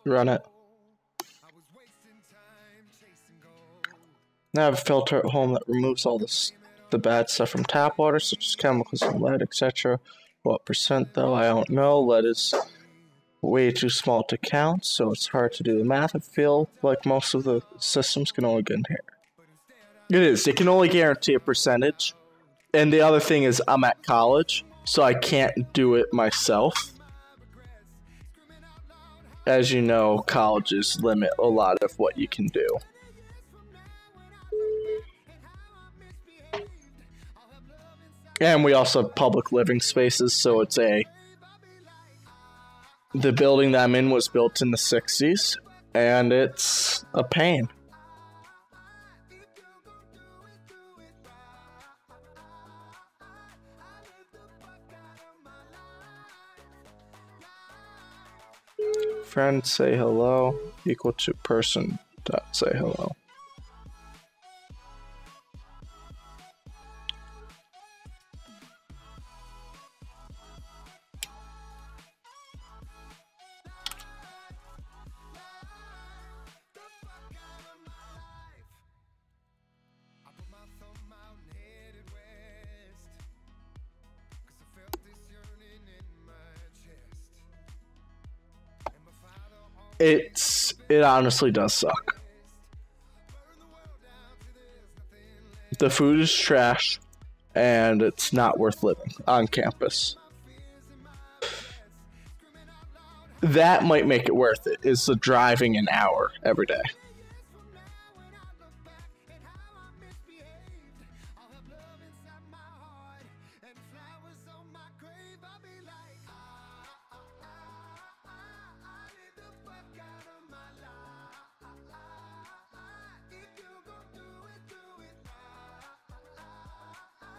Run it. Now I have a filter at home that removes all the bad stuff from tap water, such as chemicals and lead, etc. What percent though? I don't know. Lead is way too small to count, so it's hard to do the math. I feel like most of the systems can only get in here. It is. It can only guarantee a percentage. And the other thing is I'm at college, so I can't do it myself. As you know, colleges limit a lot of what you can do. And we also have public living spaces, so it's the building that I'm in was built in the 60s, and it's a pain. Friend say hello equal to person dot say hello. It honestly does suck. The food is trash, and it's not worth living on campus. That might make it worth it, is the driving an hour every day.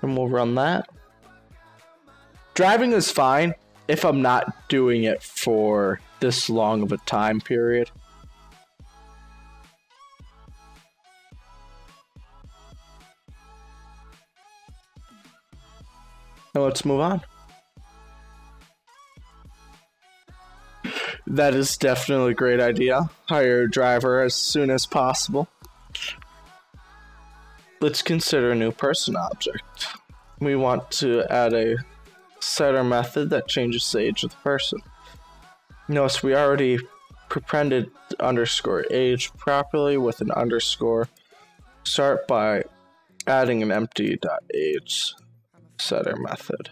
And we'll run that. Driving is fine if I'm not doing it for this long of a time period. Now let's move on. That is definitely a great idea. Hire a driver as soon as possible. Let's consider a new person object. We want to add a setter method that changes the age of the person. Notice we already prepended underscore age properly with an underscore. Start by adding an empty.age setter method.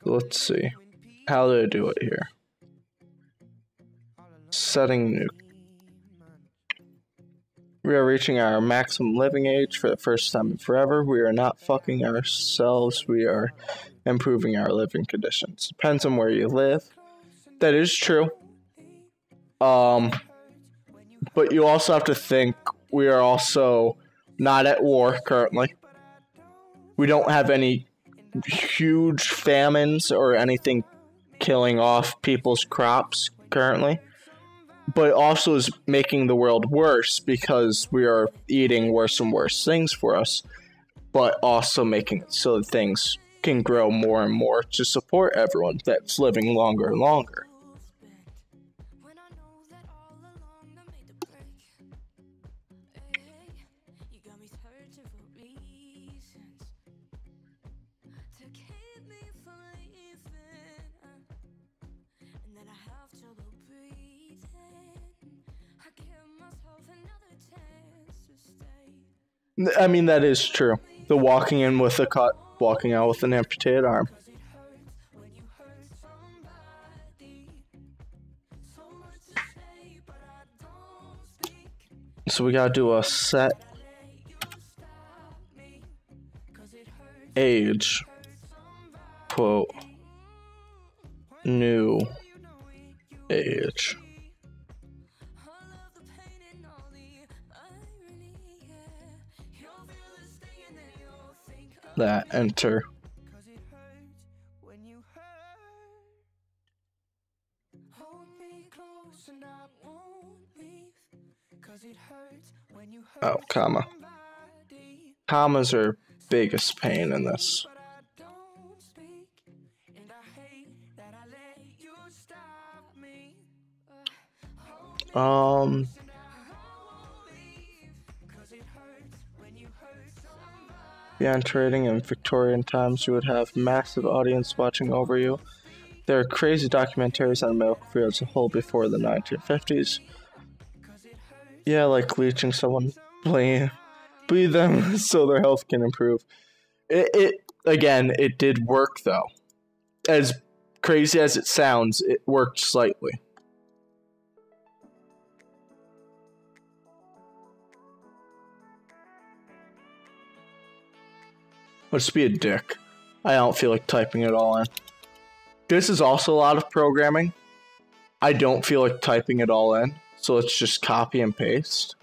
Let's see. How do I do it here? Setting new. We are reaching our maximum living age for the first time in forever. We are not fucking ourselves. We are improving our living conditions. Depends on where you live. That is true. But you also have to think we are also not at war currently. We don't have any huge famines or anything killing off people's crops currently. But it also is making the world worse because we are eating worse and worse things for us, but also making it so that things can grow more and more to support everyone that's living longer and longer. I mean, that is true. The walking in with a cut, walking out with an amputated arm. So we gotta do a set age, quote, new age. That, enter. Oh, comma. Commas are biggest pain in this. Beyond trading in Victorian times, you would have massive audience watching over you. There are crazy documentaries on medical field as a whole before the 1950s. Yeah, like leeching someone, bleed them so their health can improve. It again, it did work though. As crazy as it sounds, it worked slightly. Let's be a dick. I don't feel like typing it all in. This is also a lot of programming. I don't feel like typing it all in, so let's just copy and paste.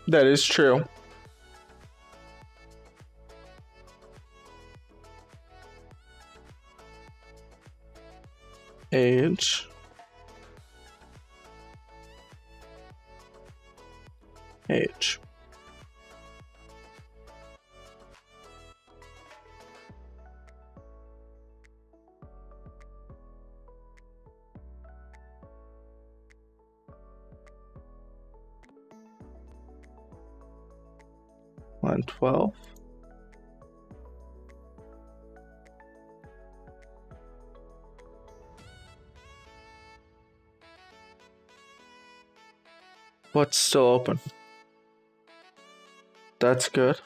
That is true. Age. Age. Line 12. What's still open? That's good.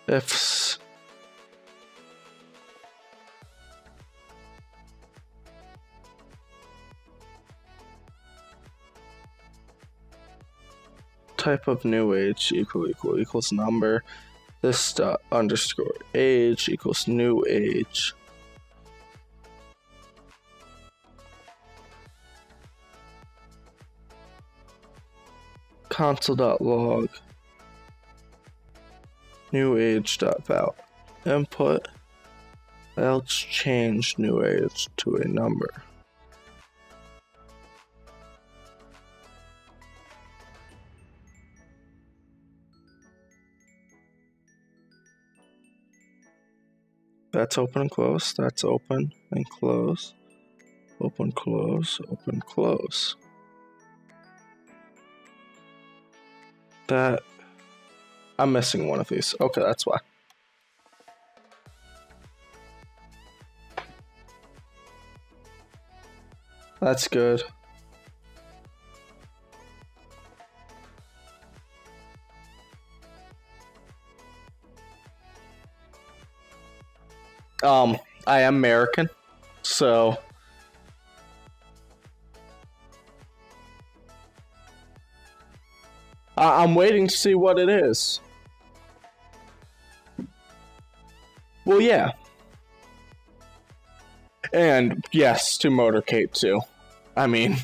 Ifs. Type of new age equals number. This underscore age equals new age. Console.log new age.val input. Let's change new age to a number. That's open and close. That's open and close. Open, close, open, close. That... I'm missing one of these. Okay, that's why. That's good. I am American, so... I'm waiting to see what it is. Well, yeah. And yes, to motorcade too. I mean...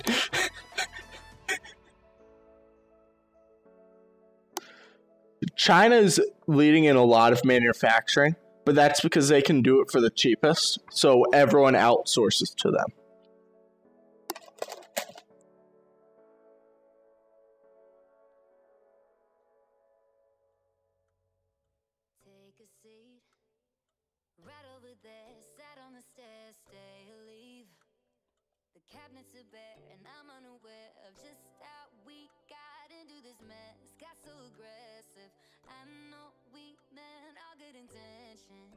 China's leading in a lot of manufacturing, but that's because they can do it for the cheapest, so everyone outsources to them. Take a seat, right over there, sat on the stairs, stay or leave. The cabinets are bare, and I'm unaware of just how we got into this mess. Got so aggressive. I know we meant all good intentions,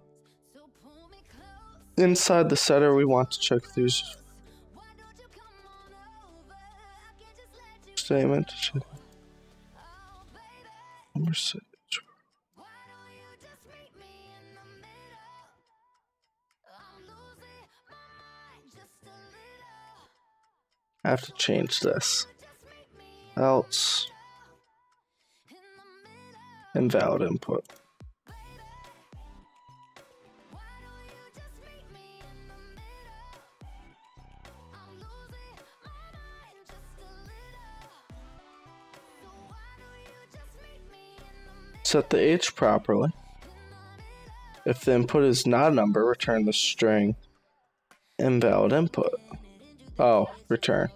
so pull me close. Inside the setter, we want to check these Why don't you come on over? I can't just let you statement to check oh, baby. number 6. Why don't you just meet me in the middle? I'm losing my mind just a little. I have to change this. Just meet me Else, in the middle. invalid input. Why don't you just meet me in the middle? I'm losing my mind just a little. So why don't you just meet me in the middle? Set the H properly. If the input is not a number, return the string invalid input. Oh, return.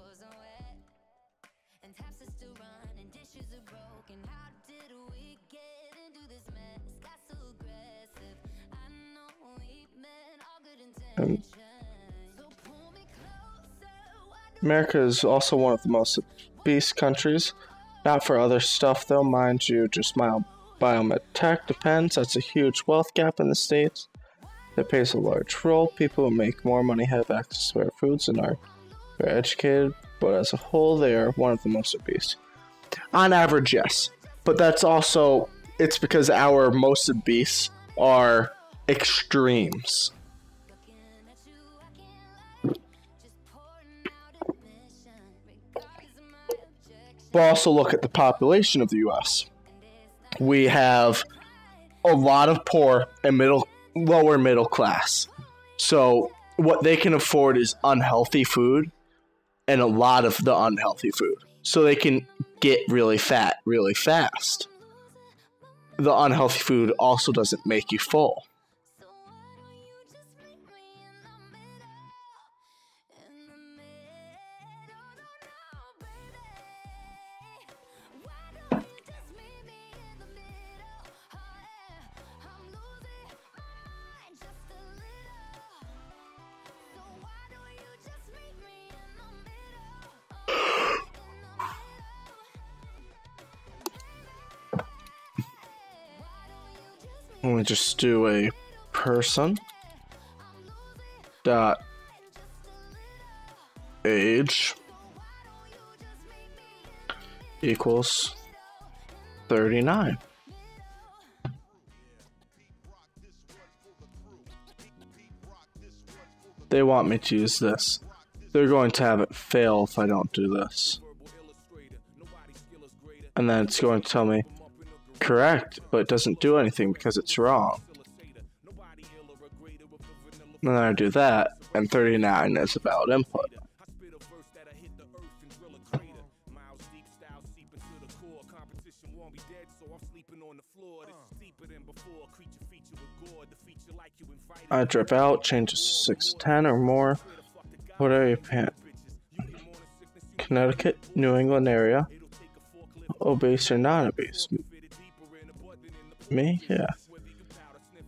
And taps are still running, dishes are broken. How did we get into this mess? Got so aggressive. I know we meant all good intentions. So pull me closer. Why America is also one of the most obese countries. Not for other stuff though, mind you, just mild biomed tech depends. That's a huge wealth gap in the States that plays a large role. People who make more money have access to better foods and are very educated, but as a whole, they are one of the most obese. On average, yes. But that's also, it's because our most obese are extremes. looking at you, I can't lie. Just pouring out admission, regardless of my objection. But also look at the population of the US. We have a lot of poor and lower middle class. So what they can afford is unhealthy food and a lot of the unhealthy food. So they can get really fat really fast. The unhealthy food also doesn't make you full. So why don't you just meet me in the middle? In the middle, no, baby. Why don't you just meet me in the middle? Oh yeah, I'm losing my mind just a little. So why don't you just meet me in the middle? Oh, in the middle. Let me just do a person dot age equals 39. They want me to use this. They're going to have it fail if I don't do this. And then it's going to tell me correct, but it doesn't do anything because it's wrong. And then I do that, and 39 is a valid input. I drip out, changes to 6 to 10 or more. What area pan? Connecticut, New England area. Obese or non-obese? Me? Yeah.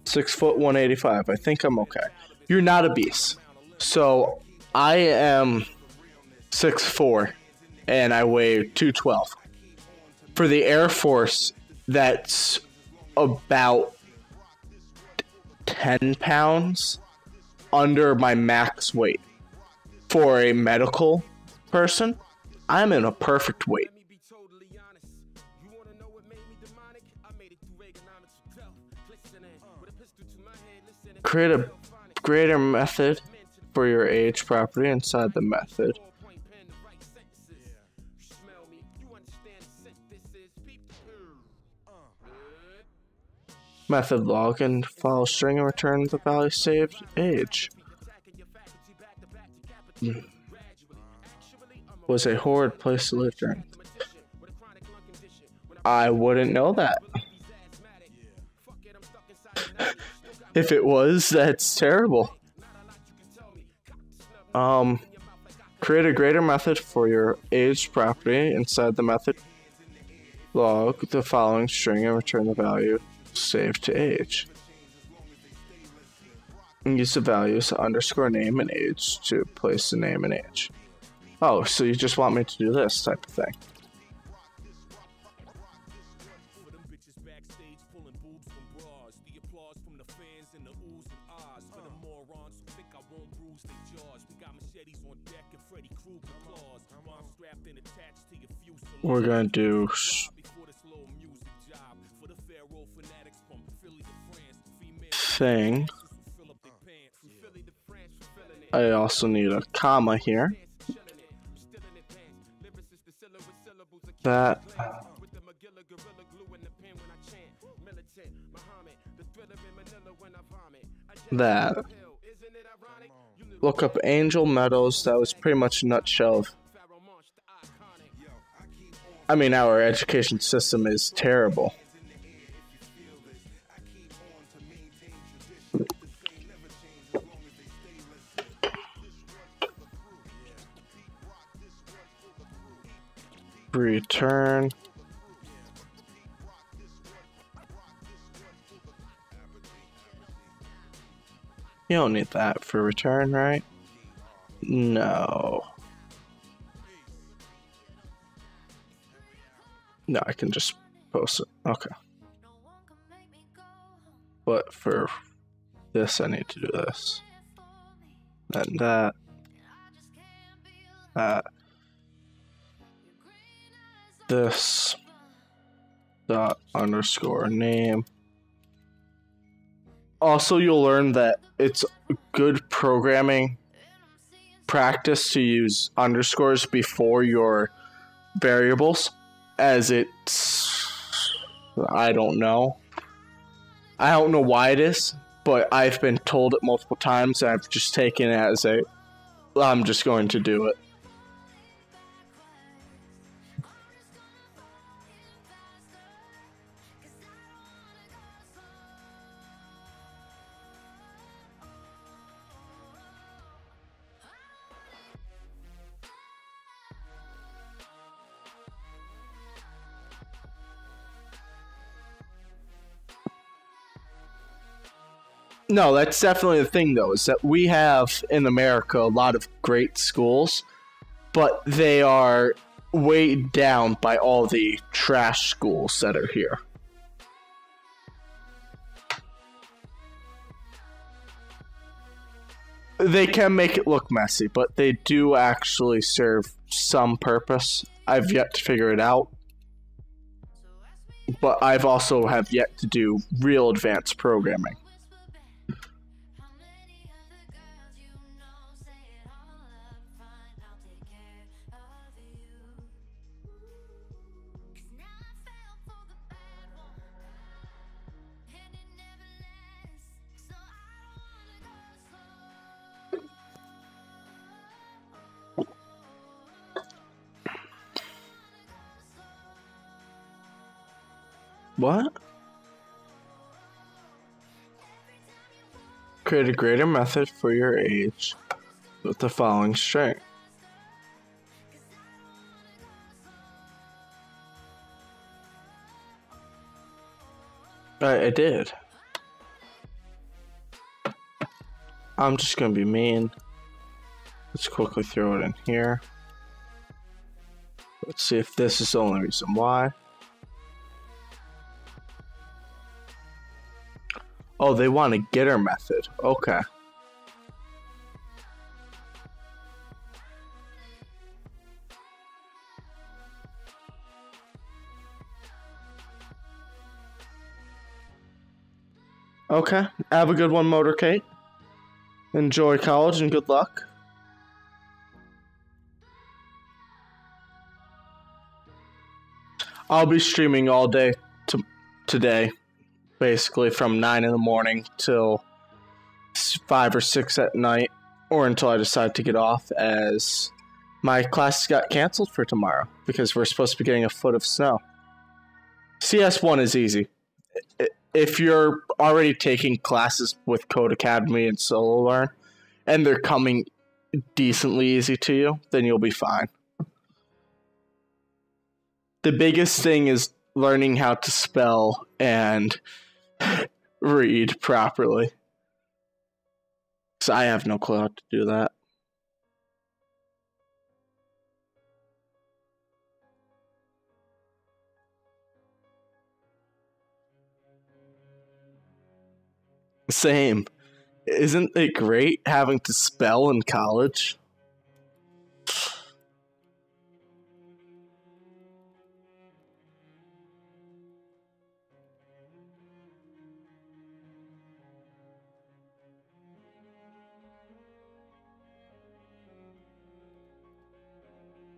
6 foot 185. I think I'm okay. You're not obese. So I am 6'4", and I weigh 212. For the Air Force, that's about 10 pounds under my max weight. For a medical person, I'm in a perfect weight. Create a greater method for your age property inside the method. Method log and file string and return the value saved age. Was a horrid place to live during. I wouldn't know that. If it was, that's terrible. Create a greater method for your age property inside the method log the following string and return the value saved to age. And use the values underscore name and age to place the name and age. Oh, so you just want me to do this type of thing. We're gonna do thing. I also need a comma here. That. That. Look up Angel Meadows. That was pretty much a nutshell of. I mean, our education system is terrible. Return. You don't need that for return, right? No. No, I can just post it. Okay. But for this, I need to do this. Then that. That. This. Dot underscore name. Also, you'll learn that it's good programming practice to use underscores before your variables, as it's, I don't know why it is, but I've been told it multiple times, and I've just taken it as I'm just going to do it. No, that's definitely the thing, though, is that we have in America a lot of great schools, but they are weighed down by all the trash schools that are here. They can make it look messy, but they do actually serve some purpose. I've yet to figure it out. But I've also have yet to do real advanced programming. What? Create a greater method for your age with the following string. I did. I'm just gonna be mean. Let's quickly throw it in here. Let's see if this is the only reason why. Oh, they want a getter method. Okay. Okay. Have a good one, Motorcade. Enjoy college and good luck. I'll be streaming all day today, basically from 9 in the morning till 5 or 6 at night, or until I decide to get off, as my classes got canceled for tomorrow because we're supposed to be getting a foot of snow. CS1 is easy. If you're already taking classes with Code Academy and Solo Learn, and they're coming decently easy to you, then you'll be fine. The biggest thing is learning how to spell and read properly. So I have no clue how to do that. Same. Isn't it great having to spell in college?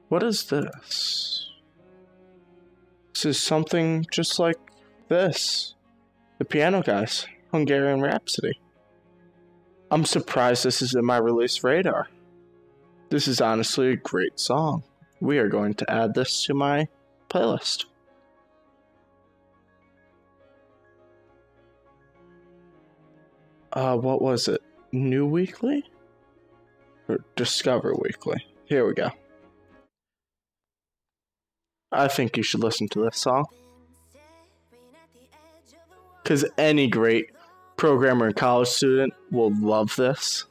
What is this? This is something just like this. The Piano Guys, Hungarian Rhapsody. I'm surprised this is in my release radar. This is honestly a great song. We are going to add this to my playlist. What was it? New Weekly? Or Discover Weekly? Here we go. I think you should listen to this song. Because any great programmer and college student will love this.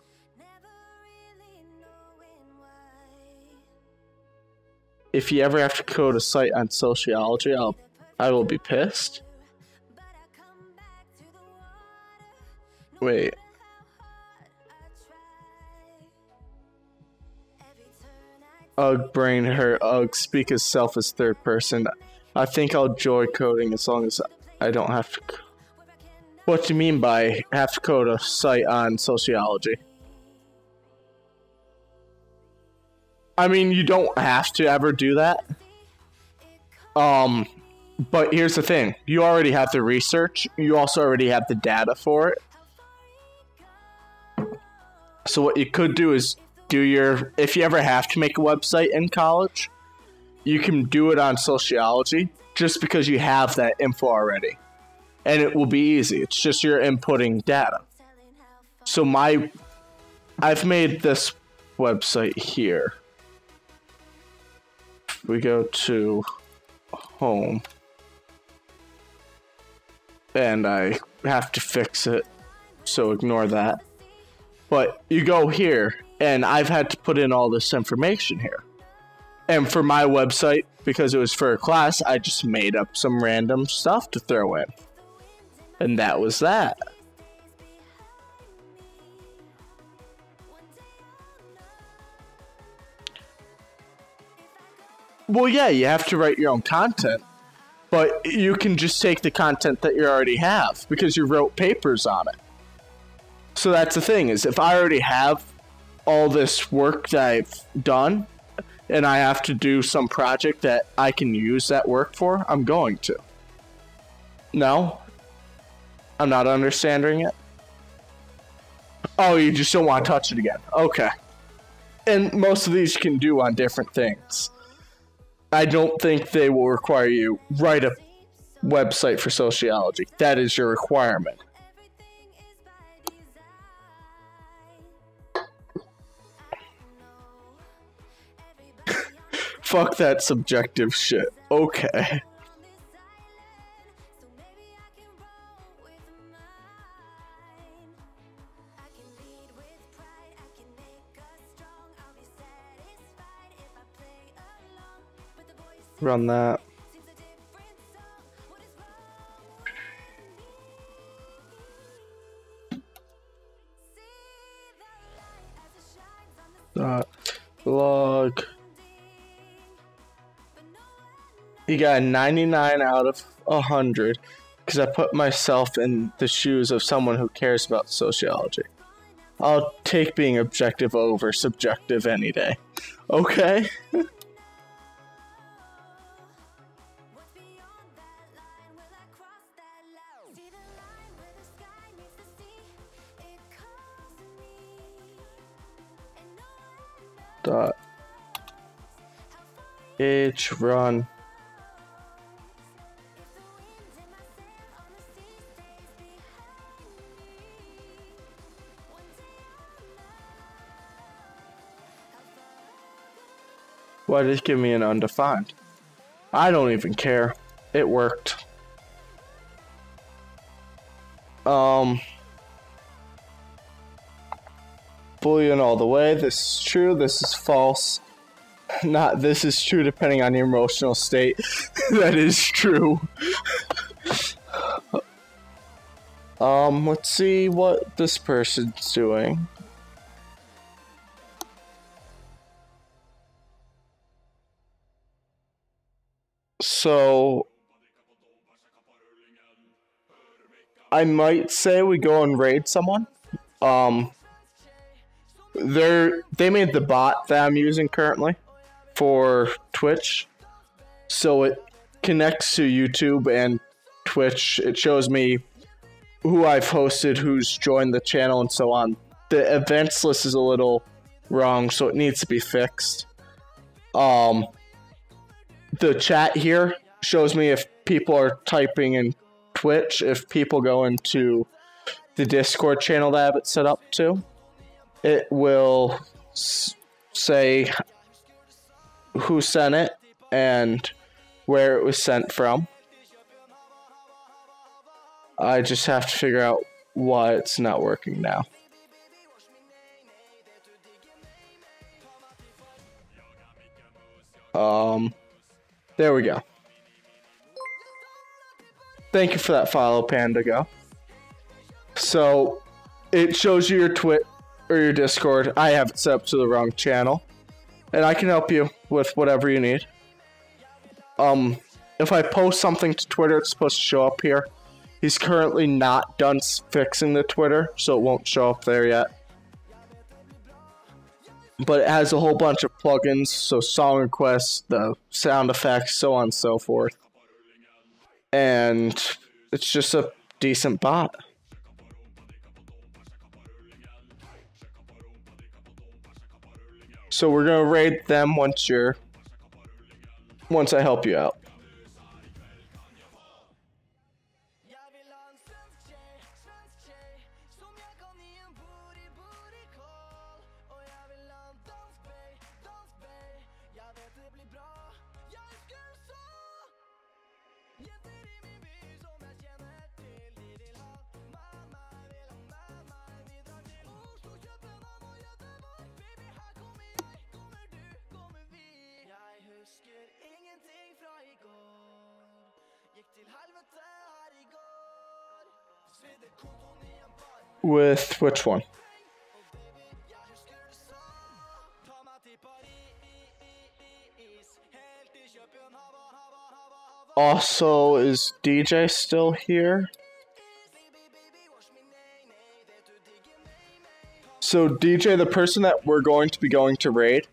If you ever have to code a site on sociology, I will be pissed. Wait. Ugh, brain hurt. Ugh, speak as self as third person. I think I'll enjoy coding as long as I don't have to. What do you mean by have to code a site on sociology? I mean, you don't have to ever do that. But here's the thing. You already have the research. You also already have the data for it. So what you could do is if you ever have to make a website in college, you can do it on sociology just because you have that info already. And it will be easy. It's just you're inputting data. So I've made this website here. We go to home. And I have to fix it. So ignore that. But you go here, and I've had to put in all this information here. And for my website, because it was for a class, I just made up some random stuff to throw in. And that was that. Well, yeah, you have to write your own content. But you can just take the content that you already have, because you wrote papers on it. So that's the thing, is if I already have all this work that I've done, and I have to do some project that I can use that work for, I'm going to. No? I'm not understanding it? Oh, you just don't want to touch it again. Okay. And most of these you can do on different things. I don't think they will require you write a website for sociology. That is your requirement. Fuck that subjective shit. Okay. Run that. Log. You got 99 out of 100 because I put myself in the shoes of someone who cares about sociology. I'll take being objective over subjective any day. Okay? Dot H run. Why did it give me an undefined? I don't even care. It worked. Boolean all the way. This is true. This is false. Not this is true depending on your emotional state. That is true. Let's see what this person's doing. So I might say we go and raid someone. They made the bot that I'm using currently for Twitch, so it connects to YouTube and Twitch. It shows me who I've hosted, who's joined the channel, and so on. The events list is a little wrong, so it needs to be fixed. The chat here shows me if people are typing in Twitch. If people go into the Discord channel that I have it set up to, it will say who sent it and where it was sent from. I just have to figure out why it's not working now. There we go. Thank you for that follow, Pandago. So it shows you your Twitch or your Discord. I have it set up to the wrong channel, and I can help you with whatever you need. If I post something to Twitter, it's supposed to show up here. He's currently not done fixing the Twitter, so it won't show up there yet. But it has a whole bunch of plugins, so song requests, the sound effects, so on and so forth. And it's just a decent bot. So we're gonna raid them once I help you out. With which one? Also, is DJ still here? So DJ, the person that we're going to be going to raid,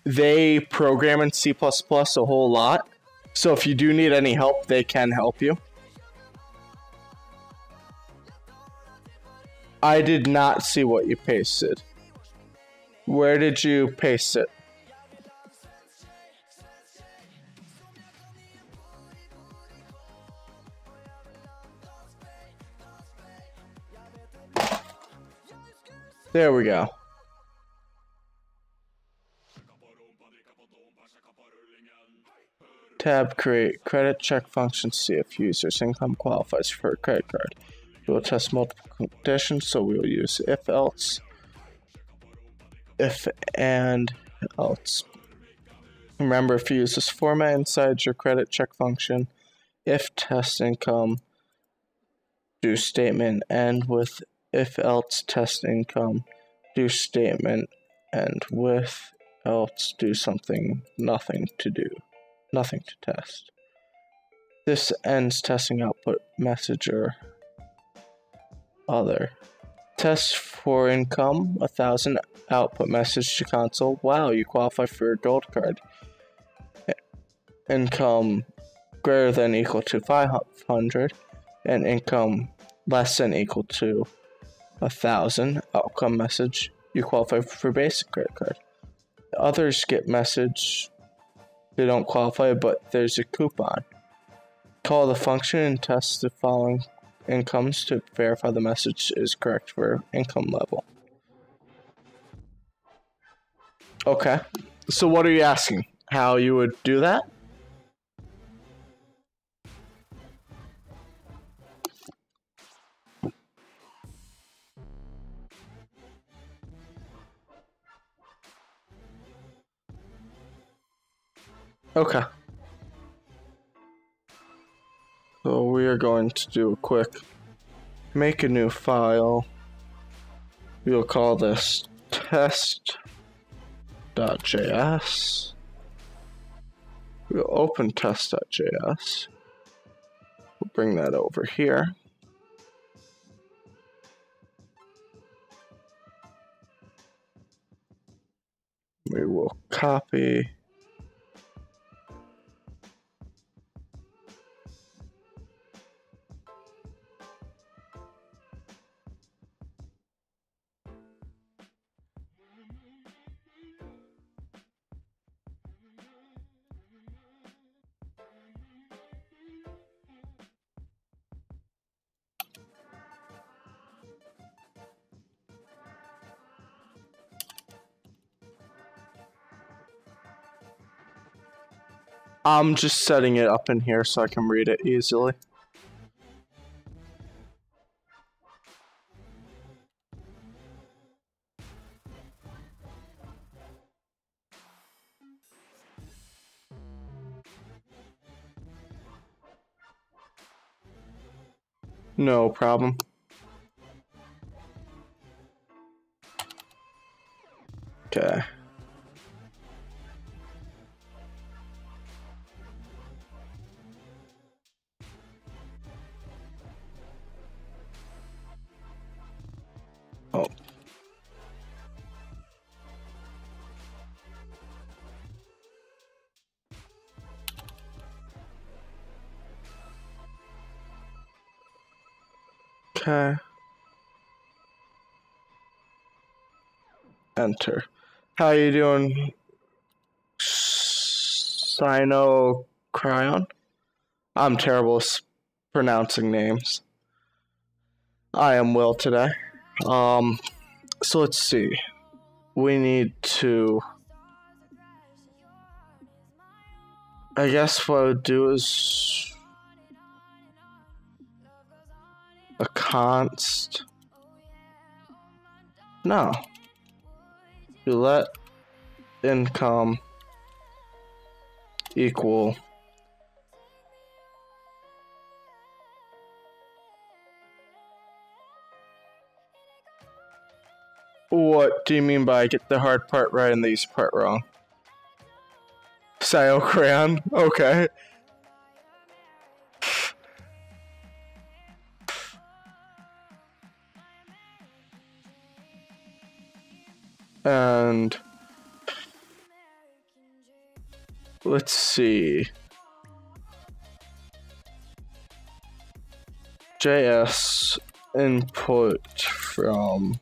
they program in C++ a whole lot. So if you do need any help, they can help you. I did not see what you pasted. Where did you paste it? There we go. Tab create credit check function, see if user's income qualifies for a credit card. We will test multiple conditions, so we will use if else, if and else. Remember, if you use this format inside your credit check function, if test income, do statement end with if else test income, do statement end with else do something, nothing to test. This ends testing output message or other. Test for income, 1,000, output message to console. Wow, you qualify for a gold card. Income greater than equal to 500 and income less than equal to 1,000. Outcome message, you qualify for basic credit card. Others get message, they don't qualify, but there's a coupon. Call the function and test the following incomes to verify the message is correct for income level. Okay, so what are you asking? How you would do that? Okay. So we are going to do a quick make a new file. We'll call this test.js. We'll open test.js. We'll bring that over here. We will copy. I'm just setting it up in here so I can read it easily. No problem. Okay. Oh. Okay. Enter. How you doing, Sinocryon? I'm terrible at pronouncing names. I am Will today. So let's see. We need to... I guess what I would do is... a const... No. You let income equal what do you mean by get the hard part right and the easy part wrong? Sinocryon? Okay. And let's see. JS input from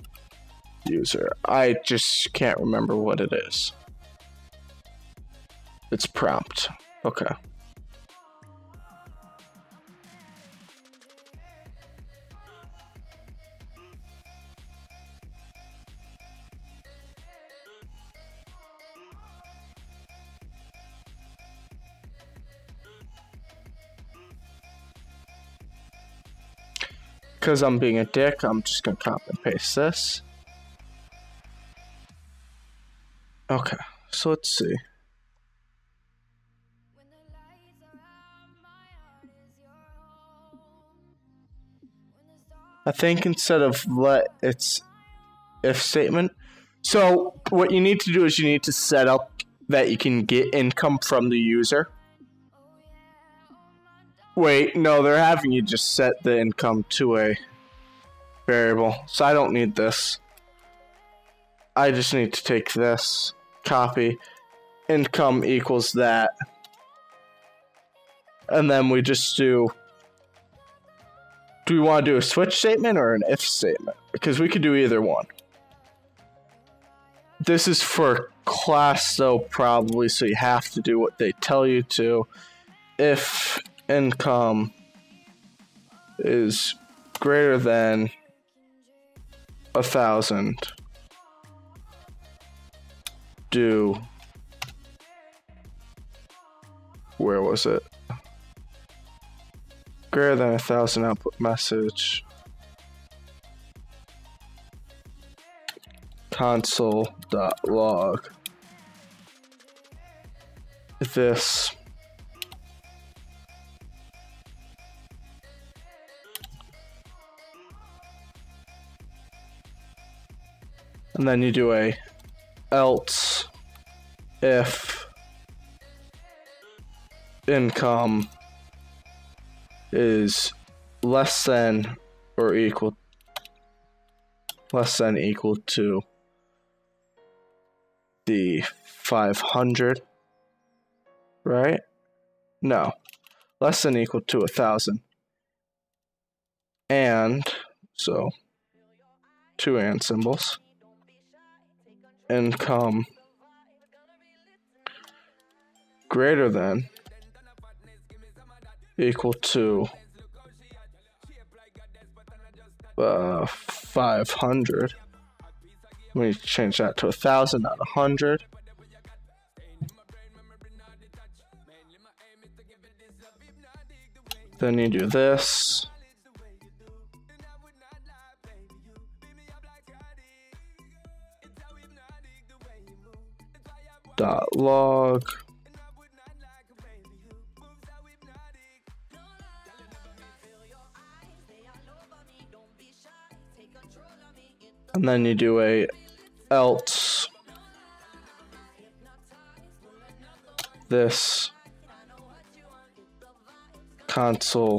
user. I just can't remember what it is. It's prompt. Okay. Because I'm being a dick, I'm just gonna copy and paste this. Okay, so let's see. I think instead of let, it's if statement. So what you need to do is you need to set up that you can get income from the user. Wait, no, they're having you just set the income to a variable. So I don't need this. I just need to take this, copy, income equals that. And then we just do we want to do a switch statement or an if statement? Because we could do either one. This is for class though, probably, so you have to do what they tell you to. If income is greater than 1,000, do, where was it? Greater than 1,000 output message. Console.log. This. And then you do a else if income is less than or equal to the 500, right? No, less than equal to 1,000. And so 2 and symbols. Income greater than equal to 500. We change that to 1,000, not 100. Then you do this. .log. And then you do a else this console.log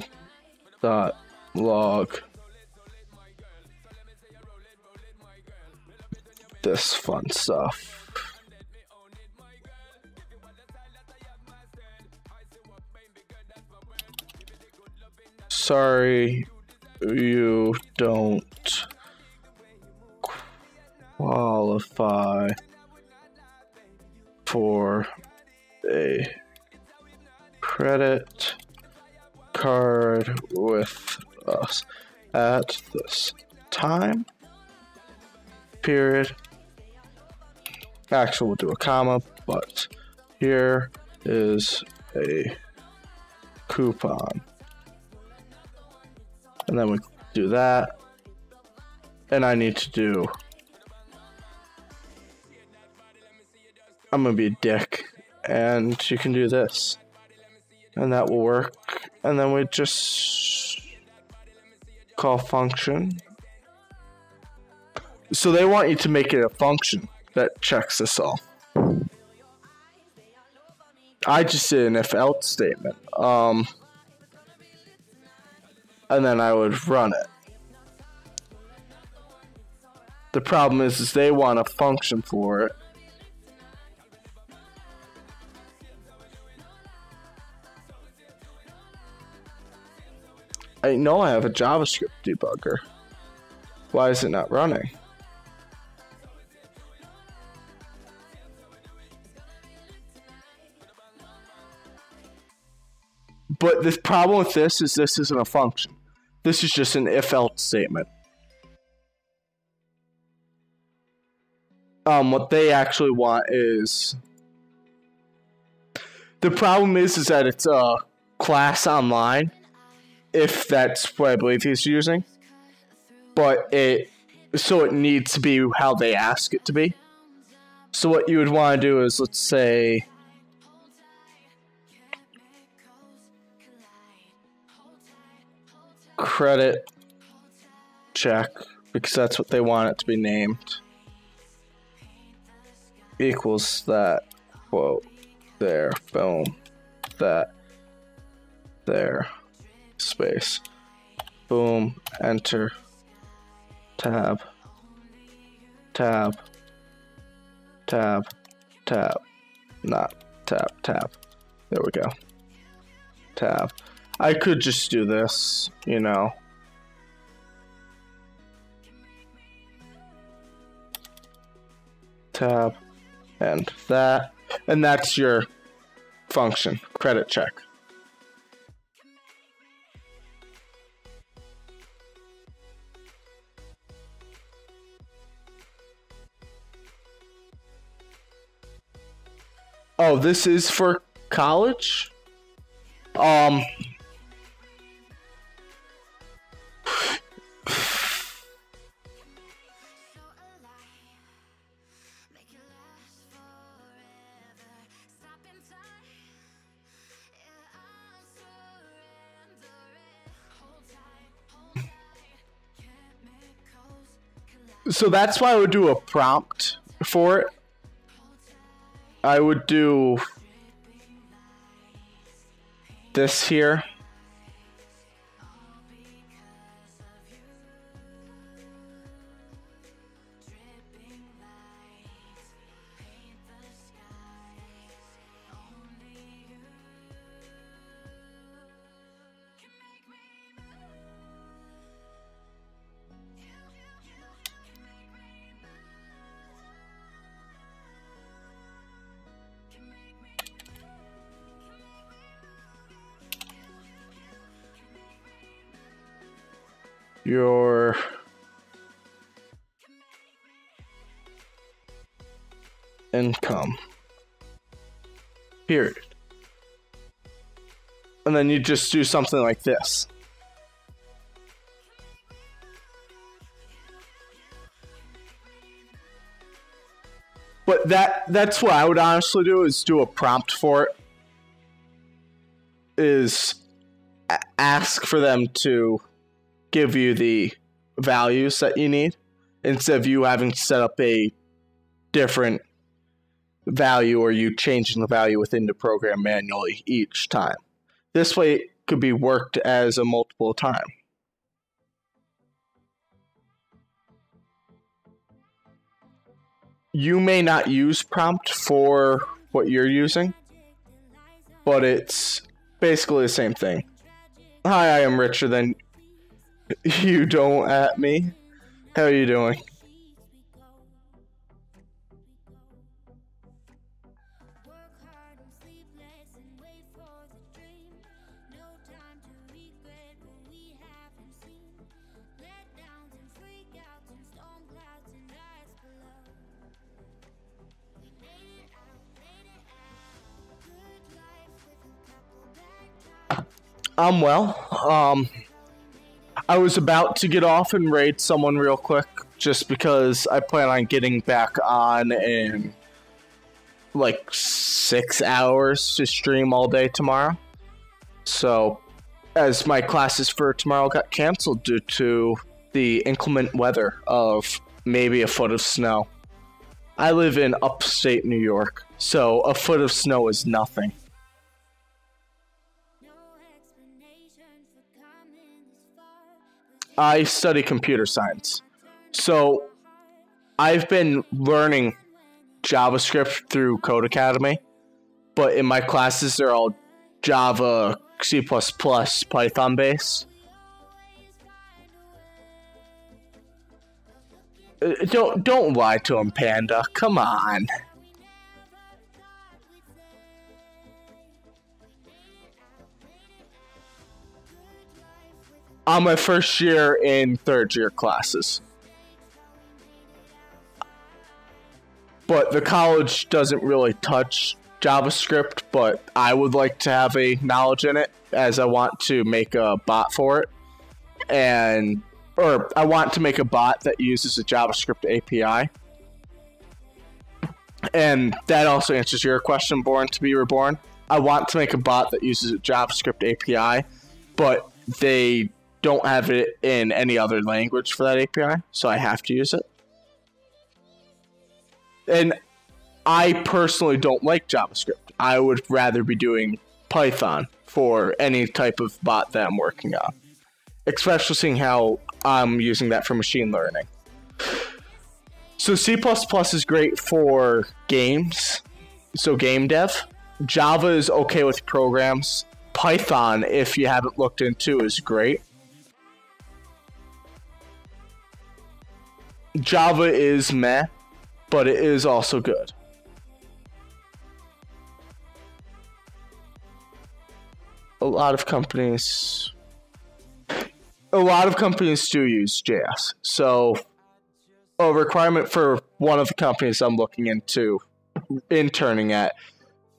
this fun stuff. Sorry, you don't qualify for a credit card with us at this time. Period. Actually, we'll do a comma, but here is a coupon. And then we do that. And I need to do, I'm gonna be a dick, and you can do this. And that will work. And then we just call function. So they want you to make it a function that checks this all. I just did an if else statement. And then I would run it. The problem is they want a function for it. I know I have a JavaScript debugger. Why is it not running? But the problem with this isn't a function. This is just an if-else statement. What they actually want is... The problem is that it's a class online, if that's what I believe he's using. But it needs to be how they ask it to be. So what you would want to do is, let's say... credit check, because that's what they want it to be named, equals that quote there, boom, that there, space, boom, enter, tab, tab, tab, tab, not tab, tab. There we go. Tab. I could just do this, you know. Tab, and that. And that's your function, credit check. Oh, this is for college? So that's why I would do a prompt for it. I would do this here. Your income, period. And then you just do something like this. But that's what I would honestly do, is do a prompt for it. Is ask for them to give you the values that you need, instead of you having to set up a different value or you changing the value within the program manually each time. This way it could be worked as a multiple time. You may not use prompt for what you're using, but it's basically the same thing. Hi, I am richer than you, don't at me. How are you doing? I'm well. I was about to get off and raid someone real quick, just because I plan on getting back on in like 6 hours to stream all day tomorrow. So, as my classes for tomorrow got canceled due to the inclement weather of maybe a foot of snow. I live in upstate New York, so a foot of snow is nothing. I study computer science. So I've been learning JavaScript through Codecademy, but in my classes they're all Java, C++, Python based. Don't lie to him, Panda. Come on. I'm my first year in third year classes. But the college doesn't really touch JavaScript, but I would like to have a knowledge in it, as I want to make a bot for it. Or I want to make a bot that uses a JavaScript API. And that also answers your question, Born to be Reborn. I want to make a bot that uses a JavaScript API, but they don't have it in any other language for that API, so I have to use it. And I personally don't like JavaScript. I would rather be doing Python for any type of bot that I'm working on, especially seeing how I'm using that for machine learning. So C++ is great for games, so game dev. Java is okay with programs. Python, if you haven't looked into, is great. Java is meh, but it is also good. A lot of companies do use JS. So a requirement for one of the companies I'm looking into interning at,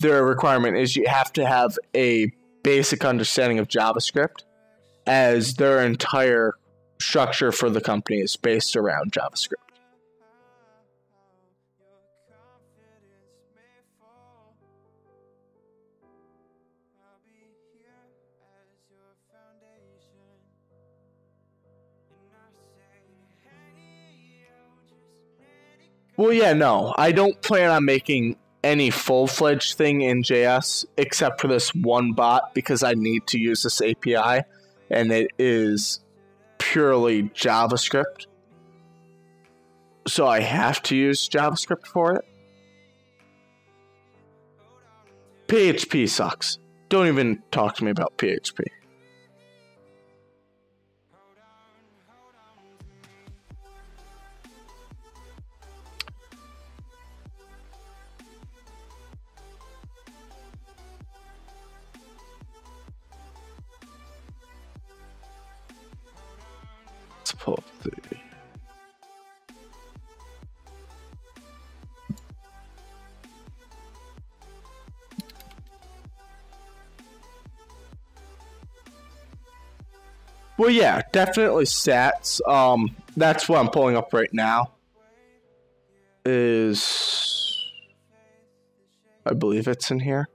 their requirement is you have to have a basic understanding of JavaScript, as their entire structure for the company is based around JavaScript. Well, yeah, no. I don't plan on making any full-fledged thing in JS except for this one bot because I need to use this API, and it is purely JavaScript. So I have to use JavaScript for it. PHP sucks. Don't even talk to me about PHP. Let's pull up the... Well, yeah, definitely stats. That's what I'm pulling up right now. I believe it's in here.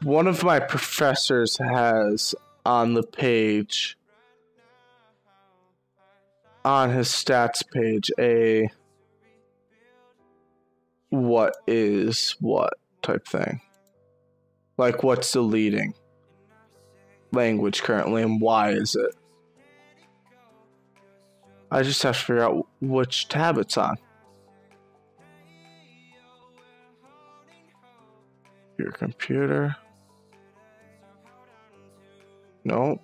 One of my professors has on the page, on his stats page, a what is what type thing. Like, what's the leading language currently and why is it? I just have to figure out which tab it's on. Your computer. Nope.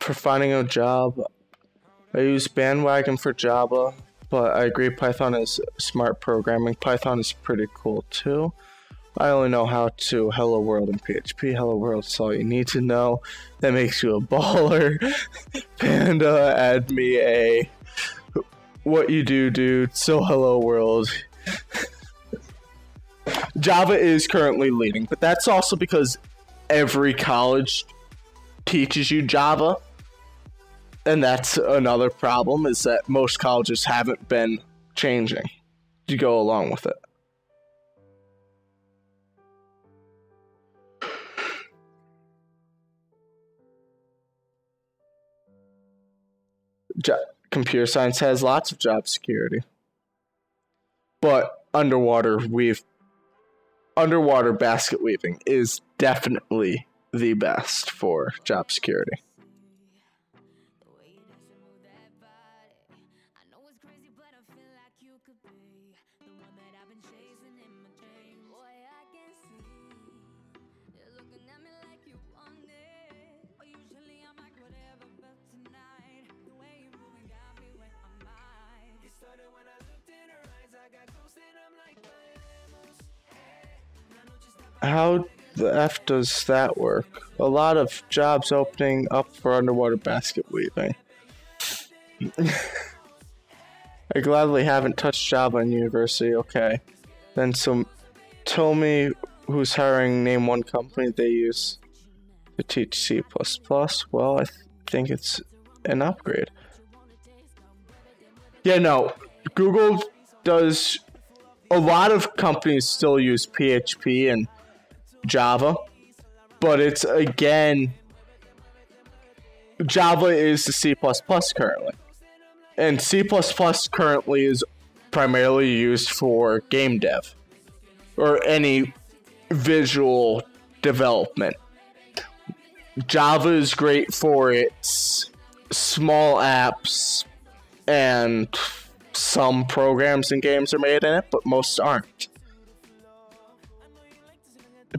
For finding a job, I use Bandwagon for Java, but I agree Python is smart programming. Python is pretty cool too. I only know how to Hello World and PHP. Hello World is all you need to know. That makes you a baller. Panda, add me a what you do, dude. So Hello World. Java is currently leading, but that's also because every college teaches you Java. And that's another problem, is that most colleges haven't been changing to go along with it. Computer science has lots of job security. But underwater basket weaving is definitely the best for job security. How the F does that work? A lot of jobs opening up for underwater basket weaving. I gladly haven't touched Java in university. Okay. Then tell me who's hiring, name one company they use to teach C++. Well, I think it's an upgrade. Yeah, no. Google does. A lot of companies still use PHP and Java, but it's again. Java is the C++ currently. And C++ currently is primarily used for game dev or any visual development. Java is great for its small apps, and some programs and games are made in it, but most aren't.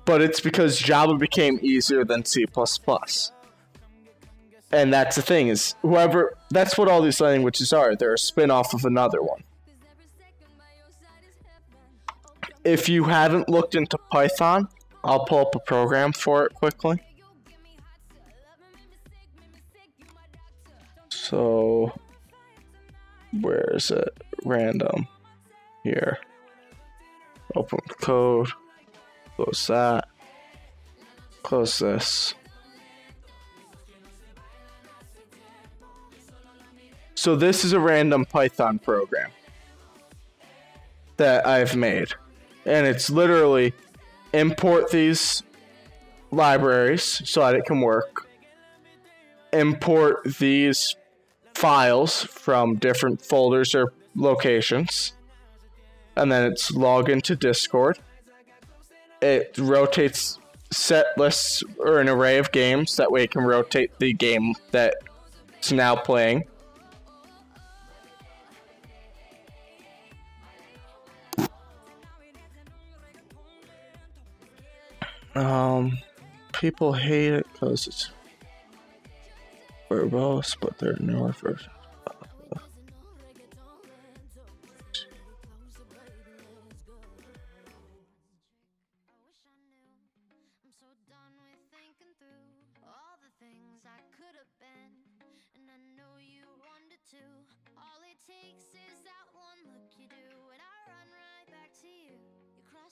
But it's because Java became easier than C++. And that's the thing, is whoever, that's what all these languages are. They're a spin-off of another one. If you haven't looked into Python, I'll pull up a program for it quickly. So, where is it? Random. Here. Open code. Close that. Close this. So this is a random Python program that I've made. And it's literally import these libraries so that it can work. Import these files from different folders or locations. And then it's log into Discord. It rotates set lists or an array of games. That way it can rotate the game that it's now playing. People hate it because it's verbose, but there are newer versions.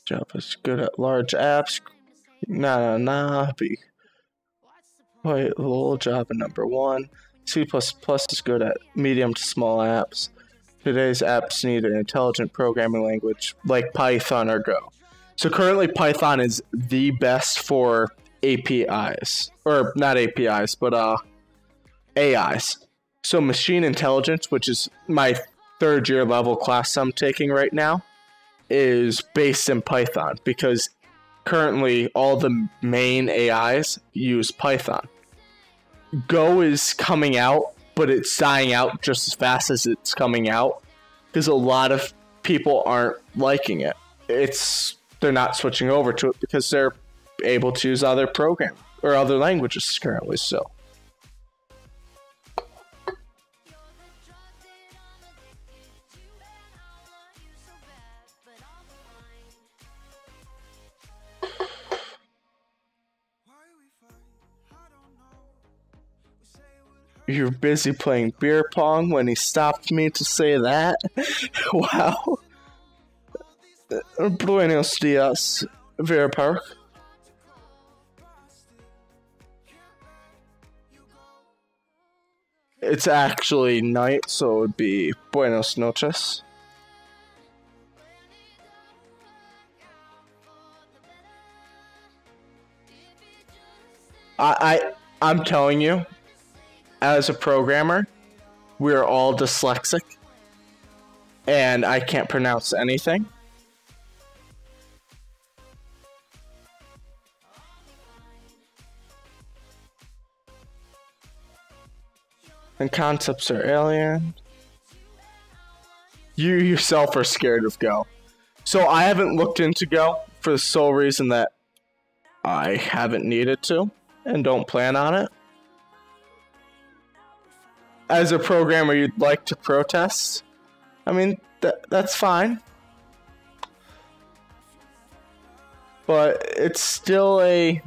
Java's good at large apps. Be quite little. Java number one. C++ is good at medium to small apps. Today's apps need an intelligent programming language like Python or Go. So currently Python is the best for APIs. Or not APIs, but AIs. So machine intelligence, which is my third year level class I'm taking right now, is based in Python because currently all the main AIs use Python. Go is coming out, but it's dying out just as fast as it's coming out because a lot of people aren't liking it. They're not switching over to it because they're able to use other programs or other languages currently. So you're busy playing beer pong when he stopped me to say that? Wow. Buenos dias, Vera Park. It's actually night, so it would be buenos noches. I'm telling you, as a programmer, we're all dyslexic, and I can't pronounce anything. And concepts are alien. You yourself are scared of Go. So I haven't looked into Go for the sole reason that I haven't needed to and don't plan on it. As a programmer, you'd like to protest. I mean, that's fine. But it's still a...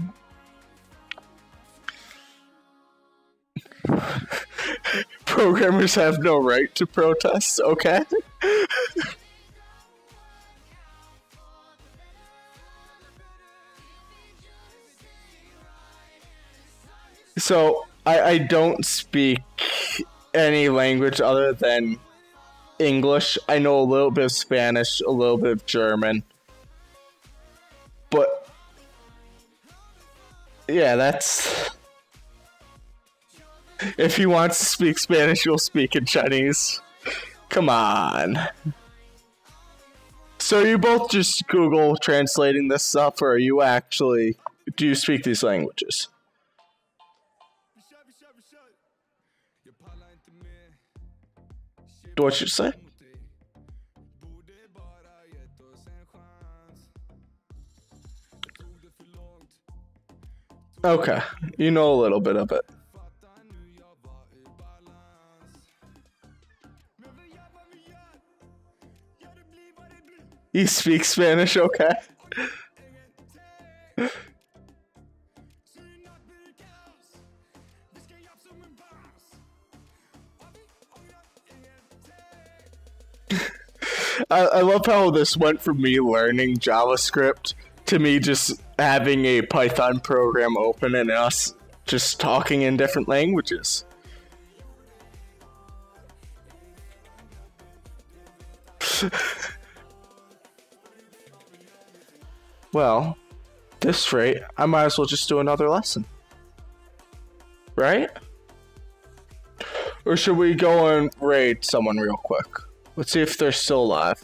Programmers have no right to protest, okay? So, I don't speak any language other than English. I know a little bit of Spanish, a little bit of German. But yeah, that's... If he wants to speak Spanish, he'll speak in Chinese. Come on. So you both just Google translating this stuff, or are you actually... Do you speak these languages? What you say? Okay, you know a little bit of it. You speak Spanish, okay? I love how this went from me learning JavaScript to me just having a Python program open and us just talking in different languages. Well, at this rate, I might as well just do another lesson. Right? Or should we go and raid someone real quick? Let's see if they're still alive.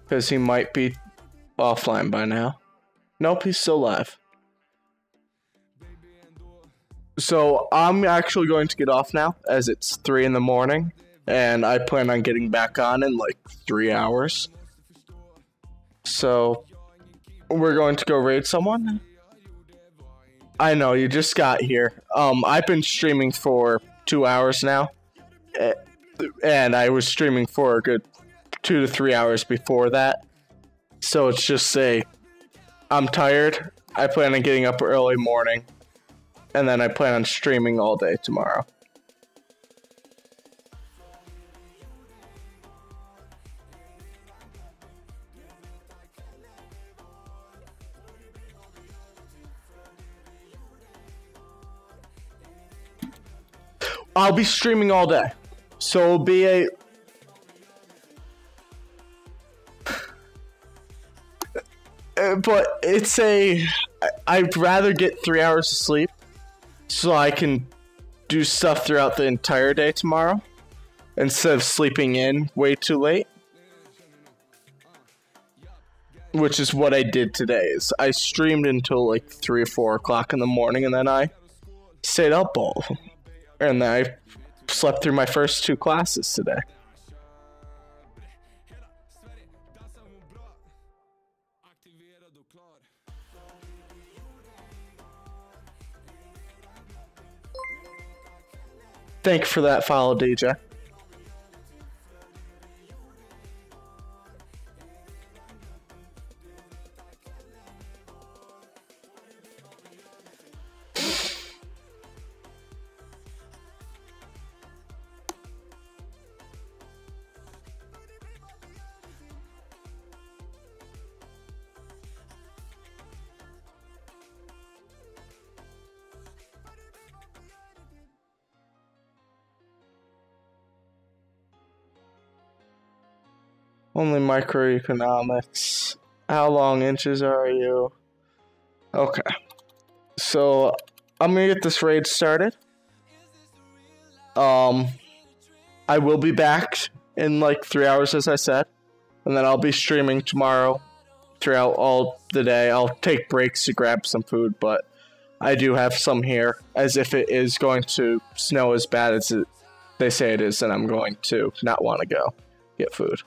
Because he might be offline by now. Nope, he's still alive. So I'm actually going to get off now, as it's 3 in the morning. And I plan on getting back on in like 3 hours. So we're going to go raid someone. I know, you just got here. I've been streaming for 2 hours now. And I was streaming for a good 2 to 3 hours before that. So it's just I'm tired. I plan on getting up early morning. And then I plan on streaming all day tomorrow. I'll be streaming all day. So it'll be but it's I'd rather get 3 hours of sleep so I can do stuff throughout the entire day tomorrow instead of sleeping in way too late. Which is what I did today. Is I streamed until like 3 or 4 o'clock in the morning and then I stayed up all. And then I slept through my first 2 classes today. Thank you for that follow, DJ. Only microeconomics. How long inches are you? Okay. So, I'm gonna get this raid started. I will be back in like 3 hours, as I said. And then I'll be streaming tomorrow throughout all the day. I'll take breaks to grab some food, but I do have some here. As if it is going to snow as bad as they say it is, then I'm going to not want to go get food.